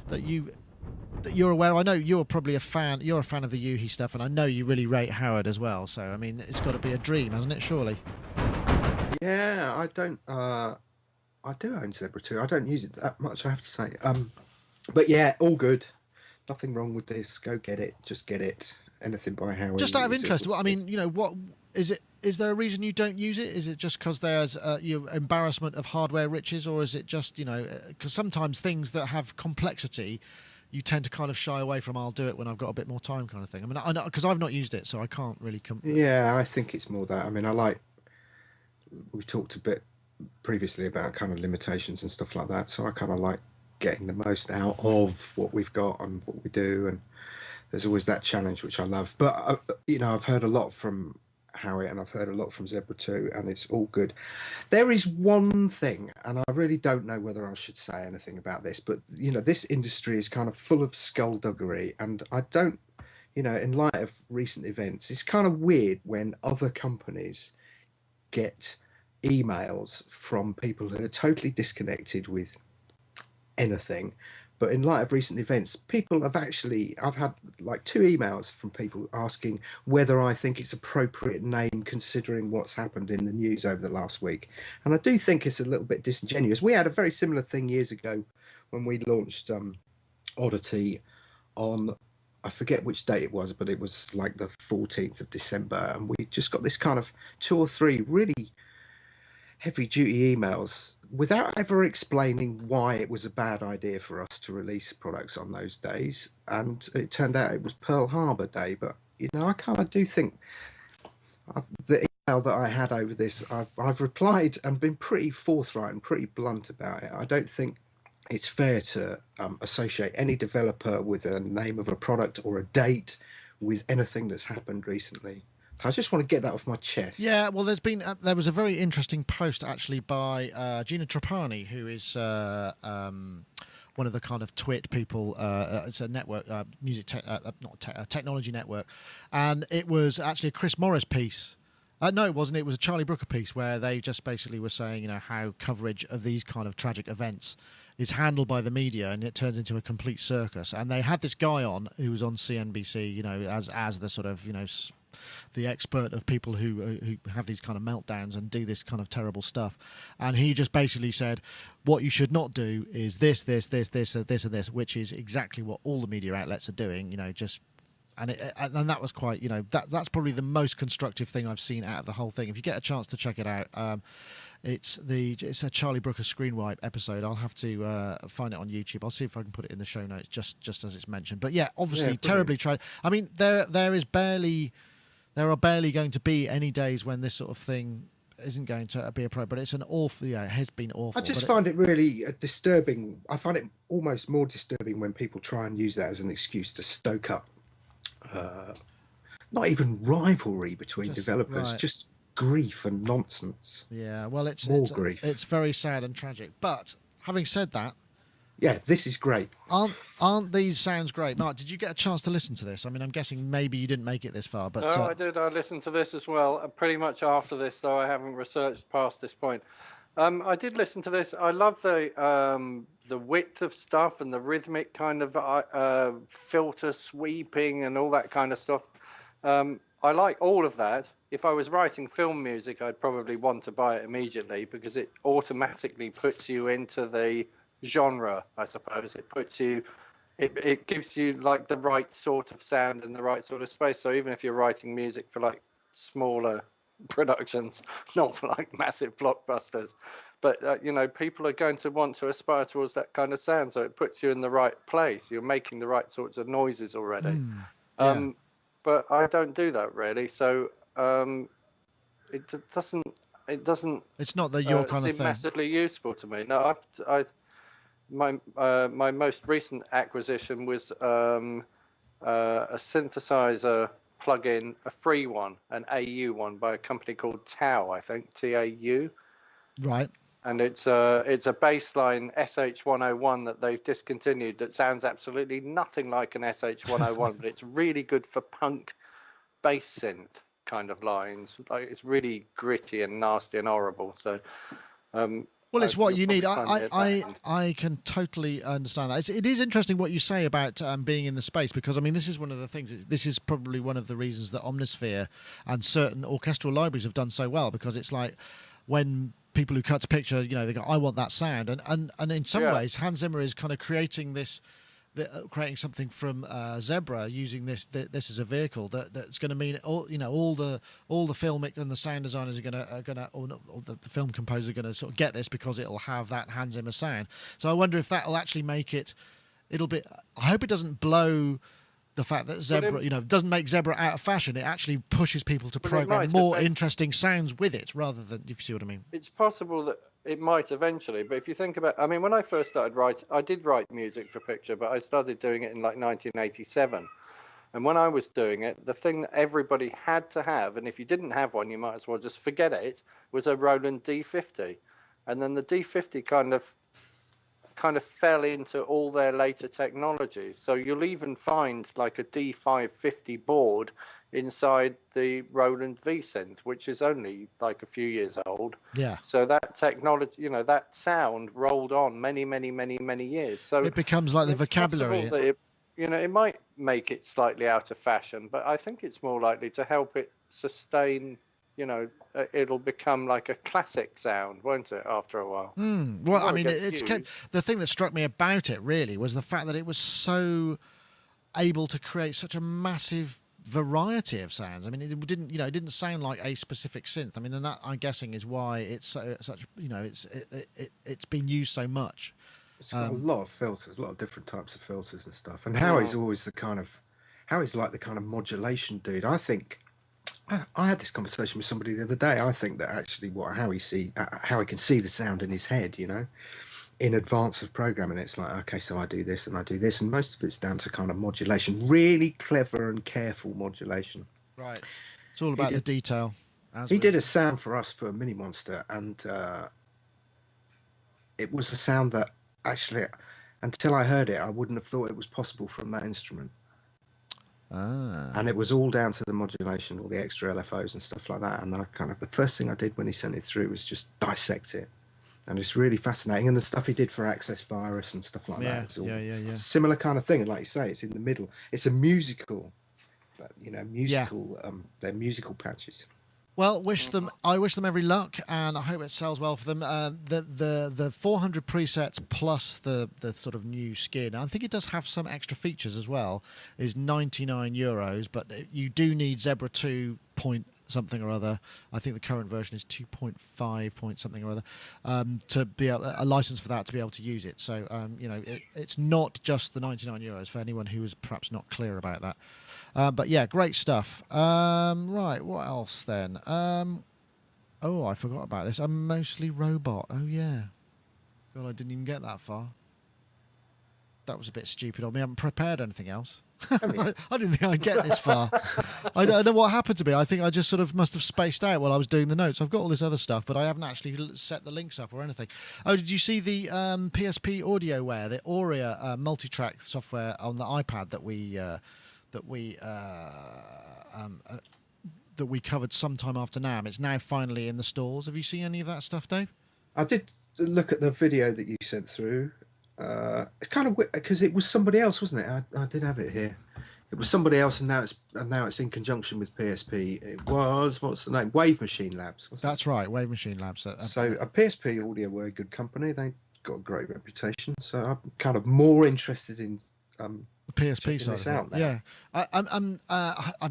that you're aware of? I know you're probably a fan. You're a fan of the Yuhi stuff, and I know you really rate Howard as well. So I mean, it's got to be a dream, hasn't it? Surely.
Yeah, I do own Zebra 2. I don't use it that much, I have to say. But yeah, all good. Nothing wrong with this. Go get it. Just get it. Anything by Howard.
Just out of interest, I mean, you know, what is it? Is there a reason you don't use it? Is it just because there's your embarrassment of hardware riches, or is it just, you know, because sometimes things that have complexity, you tend to kind of shy away from? I'll do it when I've got a bit more time, kind of thing. I mean, I know because I've not used it, so I can't really.
Yeah, I think it's more that. I mean, we talked a bit previously about kind of limitations and stuff like that, so I kind of like getting the most out of what we've got and what we do, and there's always that challenge which I love. But you know, I've heard a lot from Howie and I've heard a lot from Zebra 2, and it's all good. There is one thing, and I really don't know whether I should say anything about this, but you know, this industry is kind of full of skullduggery, and I don't, you know, in light of recent events, it's kind of weird when other companies get emails from people who are totally disconnected with anything, But in light of recent events, people have actually, I've had like 2 emails from people asking whether I think it's appropriate name considering what's happened in the news over the last week. And I do think it's a little bit disingenuous. We had a very similar thing years ago when we launched Oddity on, I forget which date it was, but it was like the 14th of December. And we just got this kind of 2 or 3 really heavy duty emails without ever explaining why it was a bad idea for us to release products on those days. And it turned out it was Pearl Harbor Day. But, you know, I kind of do think the email that I had over this, I've replied and been pretty forthright and pretty blunt about it. I don't think it's fair to associate any developer with a name of a product or a date with anything that's happened recently. I just want to get that off my chest.
Yeah, well, there was a very interesting post actually by Gina Trapani, who is one of the kind of twit people. It's a network, technology network, and it was actually a Chris Morris piece. No, it wasn't. It was a Charlie Brooker piece where they just basically were saying, you know, how coverage of these kind of tragic events is handled by the media, and it turns into a complete circus. And they had this guy on who was on CNBC, you know, as the sort of, you know, the expert of people who have these kind of meltdowns and do this kind of terrible stuff. And he just basically said, what you should not do is this, and this, which is exactly what all the media outlets are doing, you know, just. And that was quite, you know, that's probably the most constructive thing I've seen out of the whole thing. If you get a chance to check it out, it's a Charlie Brooker screen wipe episode. I'll have to find it on YouTube. I'll see if I can put it in the show notes, just as it's mentioned. But yeah, obviously terribly tried. I mean, there are barely going to be any days when this sort of thing isn't going to be a pro, but it's an awful, yeah, it has been awful.
I just find it really disturbing. I find it almost more disturbing when people try and use that as an excuse to stoke up not even rivalry between developers, just grief and nonsense.
Yeah, well, it's
grief.
It's very sad and tragic. But having said that,
yeah, this is great.
Aren't these sounds great? Mark, did you get a chance to listen to this? I mean, I'm guessing maybe you didn't make it this far, but
no, I did. I listened to this as well. Pretty much after this, though I haven't researched past this point. I did listen to this. I love the width of stuff and the rhythmic kind of filter sweeping and all that kind of stuff. I like all of that. If I was writing film music, I'd probably want to buy it immediately because it automatically puts you into the genre, I suppose. It gives you like the right sort of sound and the right sort of space. So even if you're writing music for like smaller productions, not for like massive blockbusters, but you know, people are going to want to aspire towards that kind of sound, so it puts you in the right place. You're making the right sorts of noises already. But I don't do that really, so it doesn't
it's not that your kind of
seem
thing
massively useful to me. No, my most recent acquisition was a synthesizer plug-in, a free one, an AU one by a company called Tau, I think, TAU.
Right.
And it's a baseline SH101 that they've discontinued that sounds absolutely nothing like an SH101, but it's really good for punk bass synth kind of lines. Like, it's really gritty and nasty and horrible. So
well, it's what you need. I can totally understand that. It is interesting what you say about being in the space, because I mean, this is one of the things. This is probably one of the reasons that Omnisphere and certain orchestral libraries have done so well, because it's like when people who cut to picture, you know, they go, I want that sound, and in some ways, Hans Zimmer is kind of creating creating something from Zebra, using this as a vehicle that's going to mean all the filmic and the sound designers are gonna or the film composers are going to sort of get this, because it'll have that Hans Zimmer sound. So I wonder if that'll actually make it. I hope it doesn't blow the fact that Zebra, doesn't make Zebra out of fashion. It actually pushes people to program more interesting sounds with it, rather than, if you see what I mean.
It's possible that it might eventually, but if you think about, I mean, when I first started writing, I did write music for picture, but I started doing it in like 1987. And when I was doing it, the thing that everybody had to have, and if you didn't have one, you might as well just forget it, was a Roland D50. And then the D50 kind of fell into all their later technologies. So you'll even find like a D550 board inside the Roland V-Synth, which is only like a few years old.
Yeah.
So that technology, you know, that sound rolled on many years. So
it becomes like the vocabulary.
That it, you know, it might make it slightly out of fashion, but I think it's more likely to help it sustain. You know, it'll become like a classic sound, won't it, after a while?
Well, I mean, the thing that struck me about it really was the fact that it was so able to create such a massive variety of sounds. I mean, it didn't sound like a specific synth. I mean, and that, I'm guessing, is why it's such, you know, it's been used so much.
It's got a lot of filters, a lot of different types of filters and stuff. And Howie's always Howie's like the kind of modulation dude. I think I had this conversation with somebody the other day. I think that actually how he can see the sound in his head, you know, in advance of programming. It's like, okay, so I do this and I do this, and most of it's down to kind of modulation, really clever and careful modulation.
Right. It's all about the detail.
He did a sound for us for Mini Monster, and it was a sound that actually, until I heard it, I wouldn't have thought it was possible from that instrument. And it was all down to the modulation, all the extra LFOs and stuff like that. And the first thing I did when he sent it through was just dissect it. And it's really fascinating. And the stuff he did for Access Virus and stuff like that. It's all similar kind of thing. And like you say, it's in the middle. It's a musical, they're musical patches.
Well, I wish them every luck, and I hope it sells well for them. The 400 presets plus the sort of new skin, I think it does have some extra features as well, is €99, but you do need Zebra 2 point something or other. I think the current version is 2.5 point something or other, to be a license for that to be able to use it. So you know, it's not just the €99 for anyone who was perhaps not clear about that. But yeah, great stuff. Right, what else then? Oh, I forgot about this. I'm mostly robot. Oh yeah, God, I didn't even get that far. That was a bit stupid of me. I haven't prepared anything else. I didn't think I'd get this far. I don't know what happened to me. I think I just sort of must have spaced out while I was doing the notes. I've got all this other stuff, but I haven't actually set the links up or anything. Oh, did you see the PSP AudioWare, the Aurea multi-track software on the iPad that we covered sometime after NAMM? It's now finally in the stores. Have you seen any of that stuff, Dave?
I did look at the video that you sent through. It's kind of weird because it was somebody else, wasn't it? I did have it here. It was somebody else, and now it's in conjunction with PSP. It was, what's the name? Wave Machine Labs.
That's right, Wave Machine Labs.
So a PSP Audio were a good company. They got a great reputation. So I'm kind of more interested in
the PSP side of it. Yeah, I'm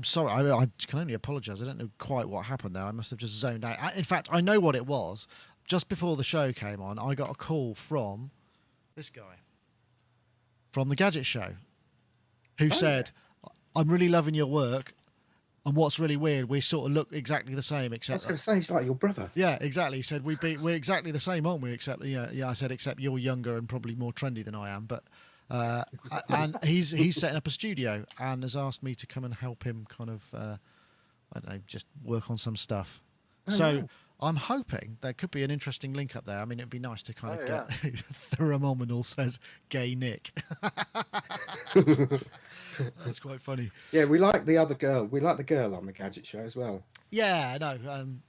sorry. I can only apologise. I don't know quite what happened there. I must have just zoned out. In fact, I know what it was. Just before the show came on, I got a call from this guy from the Gadget Show, who said, "I'm really loving your work, and what's really weird, we sort of look exactly the same, except."
I was going to say, he's like your brother.
Yeah, exactly. He said we're exactly the same, aren't we? Except I said, except you're younger and probably more trendy than I am. But and he's setting up a studio and has asked me to come and help him kind of I don't know, just work on some stuff. So I'm hoping there could be an interesting link up there. I mean, it'd be nice to kind of get Theremin says gay Nick. That's quite funny.
Yeah, we like the other girl. We like the girl on the Gadget Show as well.
Yeah, no,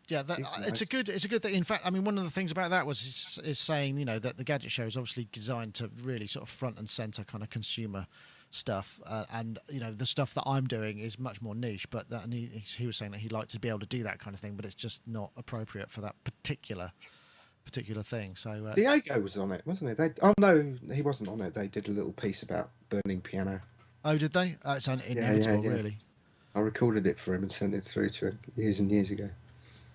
it's a good thing. In fact, I mean, one of the things about that is saying, you know, that the Gadget Show is obviously designed to really sort of front and center kind of consumer stuff, and you know, the stuff that I'm doing is much more niche. But and he was saying that he'd like to be able to do that kind of thing, but it's just not appropriate for that particular thing. So
Diego was on it, wasn't he? Oh no, he wasn't on it. They did a little piece about burning piano.
Oh, did they? It's inevitable, really.
I recorded it for him and sent it through to him years and years ago.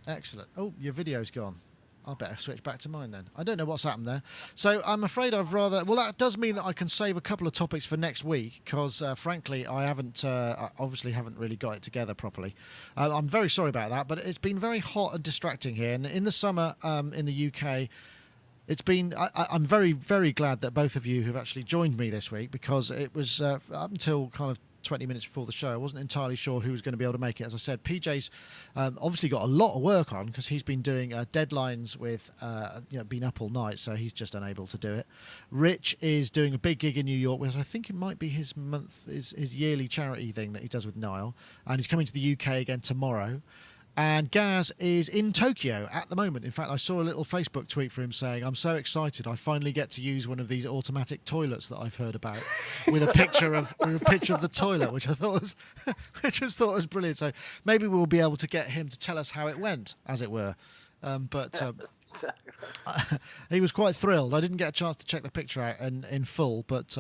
Excellent. Oh, your video's gone. I better switch back to mine then. I don't know what's happened there. So I'm afraid that does mean that I can save a couple of topics for next week because, frankly, I obviously haven't really got it together properly. I'm very sorry about that, but it's been very hot and distracting here. And in the summer in the UK, it's been. I'm very, very glad that both of you have actually joined me this week because it was up until kind of 20 minutes before the show. I wasn't entirely sure who was going to be able to make it. As I said, PJ's obviously got a lot of work on because he's been doing deadlines with, been up all night, so he's just unable to do it. Rich is doing a big gig in New York, which I think it might be his yearly charity thing that he does with Niall, and he's coming to the UK again tomorrow. And Gaz is in Tokyo at the moment. In fact, I saw a little Facebook tweet for him saying, "I'm so excited! I finally get to use one of these automatic toilets that I've heard about," with a picture of the toilet, which I thought was brilliant. So maybe we'll be able to get him to tell us how it went, as it were. He was quite thrilled. I didn't get a chance to check the picture out in full, but.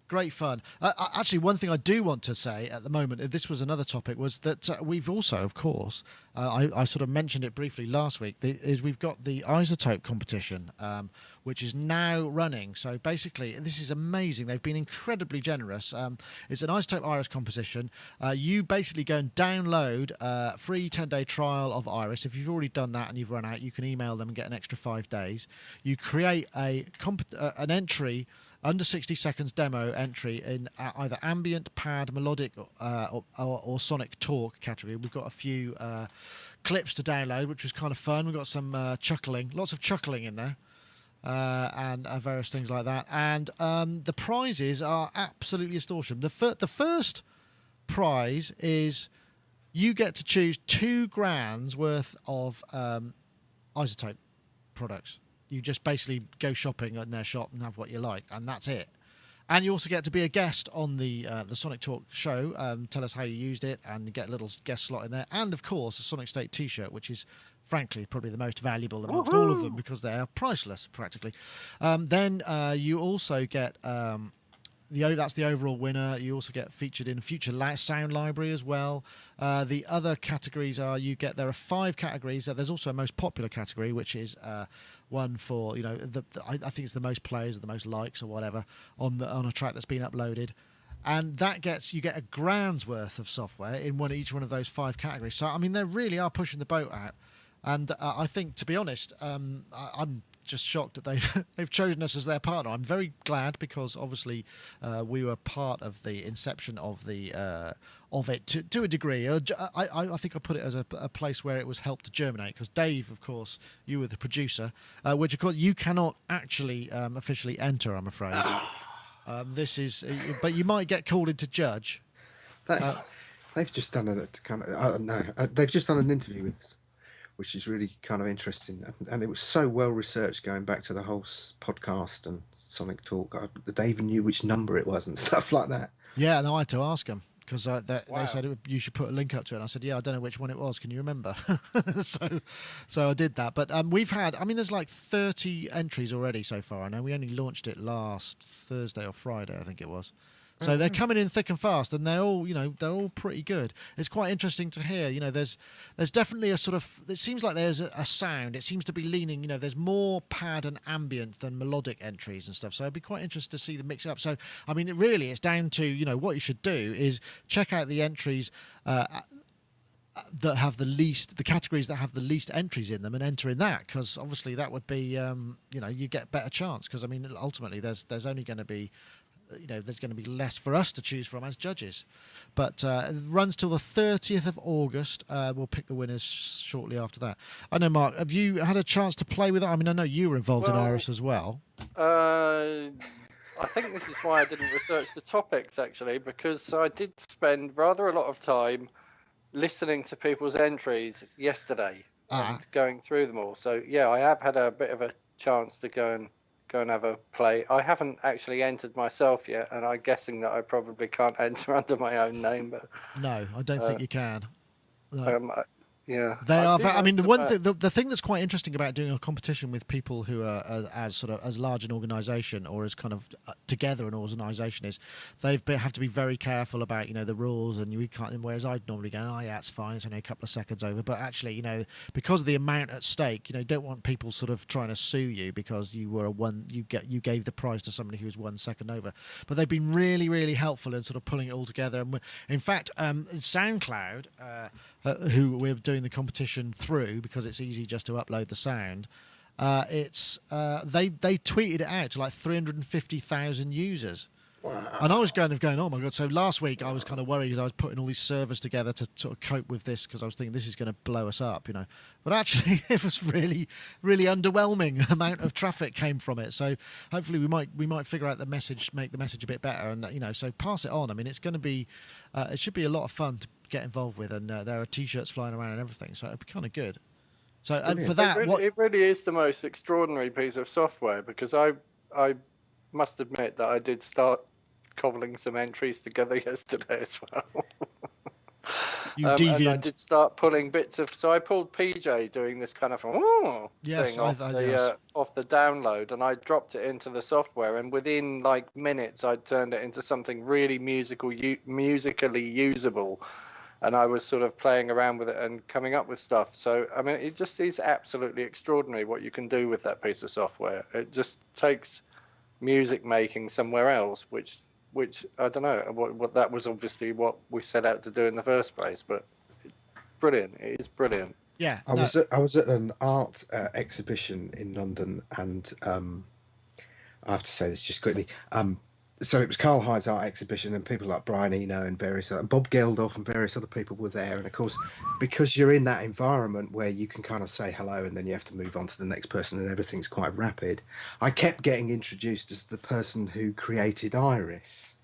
Great fun. Actually, one thing I do want to say at the moment, this was another topic, was that we've also, of course, I sort of mentioned it briefly last week, is we've got the Isotope competition, which is now running. So basically, this is amazing. They've been incredibly generous. It's an Isotope Iris competition. You basically go and download a free 10-day trial of Iris. If you've already done that and you've run out, you can email them and get an extra 5 days. You create an entry, under 60 seconds demo entry in either ambient, pad, melodic, or sonic talk category. We've got a few clips to download, which was kind of fun. We've got some chuckling, lots of chuckling in there, and various things like that. And the prizes are absolutely astonishing. The first prize is you get to choose £2,000 worth of Isotope products. You just basically go shopping in their shop and have what you like, and that's it. And you also get to be a guest on the Sonic Talk show. Tell us how you used it, and get a little guest slot in there. And of course, a Sonicstate T-shirt, which is frankly probably the most valuable amongst all of them because they are priceless practically. Then you also get. That's the overall winner. You also get featured in future sound library as well. The other categories are there are 5 categories. There's also a most popular category, which is one for I think it's the most players, the most likes or whatever on a track that's been uploaded, and you get £1,000 worth of software in each one of those 5 categories. So I mean, they really are pushing the boat out, and I think, to be honest, I'm just shocked that they've chosen us as their partner. I'm very glad because obviously we were part of the inception of it to a degree. I think I put it as a place where it was helped to germinate, because Dave, of course, you were the producer, which of course you cannot actually officially enter, I'm afraid. But you might get called in to judge.
They've just done they've just done an interview with us, which is really kind of interesting. And it was so well researched, going back to the whole podcast and Sonic Talk. They even knew which number it was and stuff like that.
Yeah, and I had to ask them because they said you should put a link up to it. And I said, yeah, I don't know which one it was. Can you remember? So I did that. But we've had, there's like 30 entries already so far. I know we only launched it last Thursday or Friday, I think it was. So they're coming in thick and fast, and they're all pretty good. It's quite interesting to hear. There's definitely a sort of, it seems like there's a sound. It seems to be leaning. There's more pad and ambient than melodic entries and stuff. So it'd be quite interesting to see them mix it up. So it's down to what you should do is check out the entries that have the categories that have the least entries in them, and enter in that, because obviously that would be you get a better chance, because ultimately there's only going to be. There's going to be less for us to choose from as judges. But it runs till the 30th of August. We'll pick the winners shortly after that. I know, Mark, have you had a chance to play with it? I know you were involved in Iris as well.
I think this is why I didn't research the topics, actually, because I did spend rather a lot of time listening to people's entries yesterday and going through them all. So, yeah, I have had a bit of a chance to go and have a play. I haven't actually entered myself yet, and I'm guessing that I probably can't enter under my own name. But
no, I don't think you can. No.
Yeah,
they are. The thing that's quite interesting about doing a competition with people who are as large an organisation, or as kind of together an organisation, is they have to be very careful about the rules, and we can't. Whereas I'd normally go, yeah, it's fine, it's only a couple of seconds over. But actually, because of the amount at stake, you don't want people sort of trying to sue you because you were you gave the prize to somebody who was 1 second over. But they've been really, really helpful in sort of pulling it all together. And in fact, SoundCloud, who we're doing the competition through, because it's easy just to upload the sound, they tweeted it out to like 350,000 users. And I was going, oh my God. So last week I was kind of worried because I was putting all these servers together to sort of cope with this because I was thinking this is going to blow us up, you know. But actually it was really, really underwhelming amount of traffic came from it. So hopefully we might figure out the message, make the message a bit better, and you know, so pass it on. I mean, it's going to be, it should be a lot of fun to get involved with, and there are T-shirts flying around and everything, so it'd be kind of good. So for that,
it really is the most extraordinary piece of software, because I must admit that I did start cobbling some entries together yesterday as well.
You deviant.
And I did start pulling bits of. So I pulled PJ doing this kind of thing off the download, and I dropped it into the software, and within like minutes, I'd turned it into something really musically usable. And I was sort of playing around with it and coming up with stuff. So, I mean, it just is absolutely extraordinary what you can do with that piece of software. It just takes music making somewhere else, which I don't know, what that was obviously what we set out to do in the first place. But brilliant. It is brilliant.
Yeah.
I was at an art exhibition in London, and I have to say this just quickly. So it was Carl Hyde's art exhibition, and people like Brian Eno and Bob Geldof and various other people were there. And of course, because you're in that environment where you can kind of say hello and then you have to move on to the next person and everything's quite rapid, I kept getting introduced as the person who created Iris,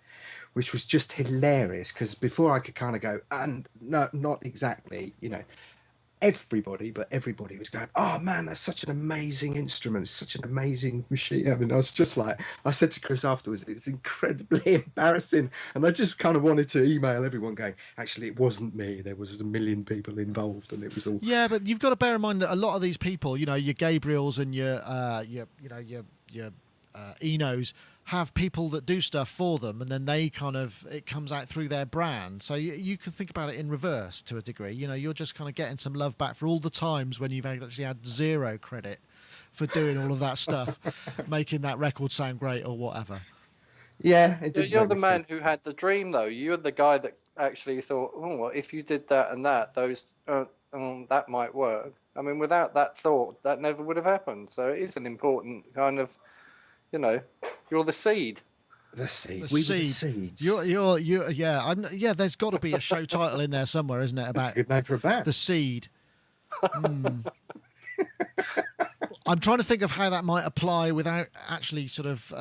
which was just hilarious, because before I could kind of go, and no, not exactly, you know, everybody was going, oh man, that's such an amazing instrument, such an amazing machine. I mean, I was just like, I said to Chris afterwards, it was incredibly embarrassing, and I just kind of wanted to email everyone going, actually it wasn't me, there was a million people involved, and it was all.
Yeah, but you've got to bear in mind that a lot of these people, you know, your Gabriels and your Enos, have people that do stuff for them, and then it comes out through their brand. So you can think about it in reverse to a degree. You know, you're just kind of getting some love back for all the times when you've actually had zero credit for doing all of that stuff, making that record sound great or whatever.
Yeah,
you're the man who had the dream, though. You're the guy that actually thought, oh, well, if you did that and that, that might work. I mean, without that thought, that never would have happened. So it is an important kind of, you know, you're the seed.
The seed.
We were the seeds. Yeah. There's got to be a show title in there somewhere, isn't it? About
that's a good name for a band.
The seed. I'm trying to think of how that might apply without actually sort of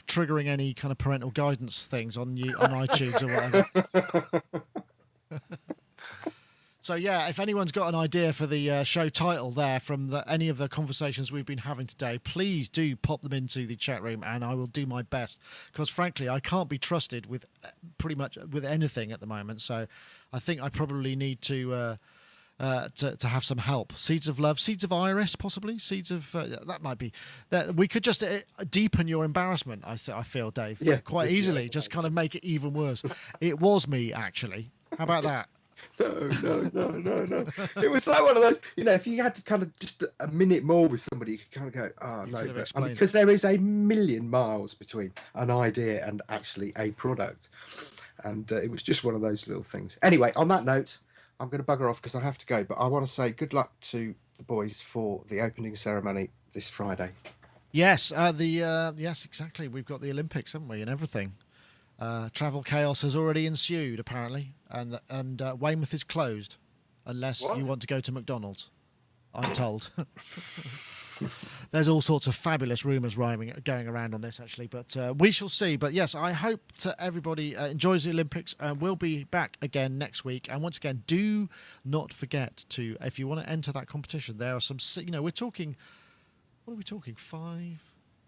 triggering any kind of parental guidance things on iTunes or whatever. So yeah, if anyone's got an idea for the show title there from any of the conversations we've been having today, please do pop them into the chat room, and I will do my best, because frankly I can't be trusted with pretty much with anything at the moment. So I think I probably need to have some help. Seeds of love, seeds of iris, possibly seeds of that might be that we could just deepen your embarrassment. I feel, Dave, quite easily, just kind of make it even worse. It was me, actually. How about that?
No. It was like one of those, you know, if you had to kind of just a minute more with somebody, you could kind of go, oh no, because there is a million miles between an idea and actually a product, and it was just one of those little things. Anyway, on that note, I'm going to bugger off because I have to go, but I want to say good luck to the boys for the opening ceremony this Friday.
Yes, yes, exactly. We've got the Olympics, haven't we, and everything. Travel chaos has already ensued, apparently, and Weymouth is closed unless you want to go to McDonald's, I'm told. There's all sorts of fabulous rumours going around on this, actually, but we shall see. But yes, I hope that everybody enjoys the Olympics, and we'll be back again next week. And once again, do not forget to, if you want to enter that competition, there are some, you know, we're talking, what are we talking,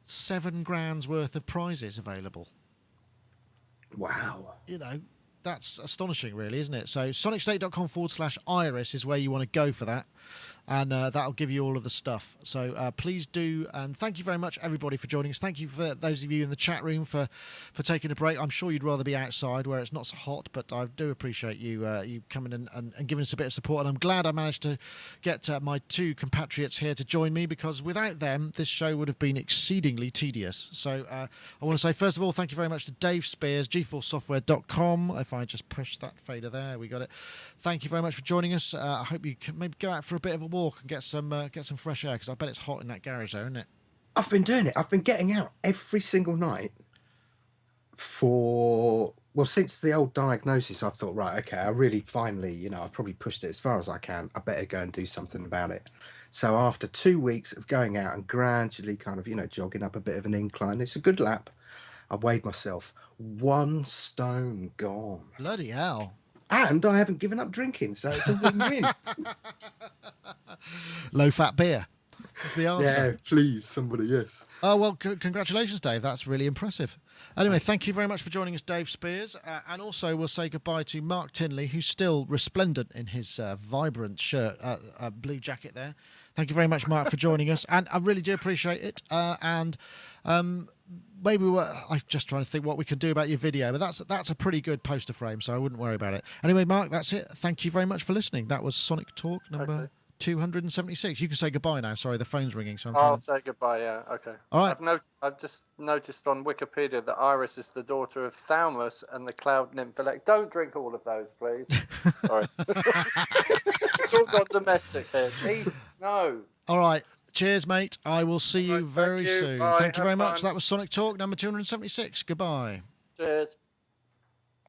7 grand's worth of prizes available.
Wow.
You know, that's astonishing, really, isn't it? So sonicstate.com/iris is where you want to go for that. And that'll give you all of the stuff. So please do. And thank you very much, everybody, for joining us. Thank you for those of you in the chat room for taking a break. I'm sure you'd rather be outside where it's not so hot, but I do appreciate you coming in and giving us a bit of support. And I'm glad I managed to get my 2 compatriots here to join me, because without them, this show would have been exceedingly tedious. So I want to say, first of all, thank you very much to Dave Spears, GeForceSoftware.com. If I just push that fader there, we got it. Thank you very much for joining us. I hope you can maybe go out for a bit of a walk and get some fresh air, because I bet it's hot in that garage there, isn't it?
I've been doing it. I've been getting out every single night since the old diagnosis, I've thought, right, okay, I really finally, you know, I've probably pushed it as far as I can. I better go and do something about it. So after 2 weeks of going out and gradually kind of, you know, jogging up a bit of an incline, it's a good lap. I weighed myself, 1 stone gone.
Bloody hell.
And I haven't given up drinking, so it's a win-win.
Low-fat beer. That's the answer.
Yeah, please, somebody, yes.
Oh, well, congratulations, Dave. That's really impressive. Anyway, thank you very much for joining us, Dave Spears. And also, we'll say goodbye to Mark Tinley, who's still resplendent in his vibrant shirt, blue jacket there. Thank you very much, Mark, for joining us. And I really do appreciate it. Maybe I'm just trying to think what we can do about your video, but that's a pretty good poster frame, so I wouldn't worry about it. Anyway, Mark, that's it. Thank you very much for listening. That was Sonic Talk number 276. You can say goodbye now. Sorry, the phone's ringing. So
I'll say goodbye, yeah. Okay.
All right.
I've just noticed on Wikipedia that Iris is the daughter of Thaumas and the cloud nymph. Don't drink all of those, please. Sorry. It's all got domestic here. Please, no.
All right. Cheers, mate. I will see you very soon.
Bye.
Thank you very
Have
much.
fun.
That was Sonic Talk number 276. Goodbye.
Cheers.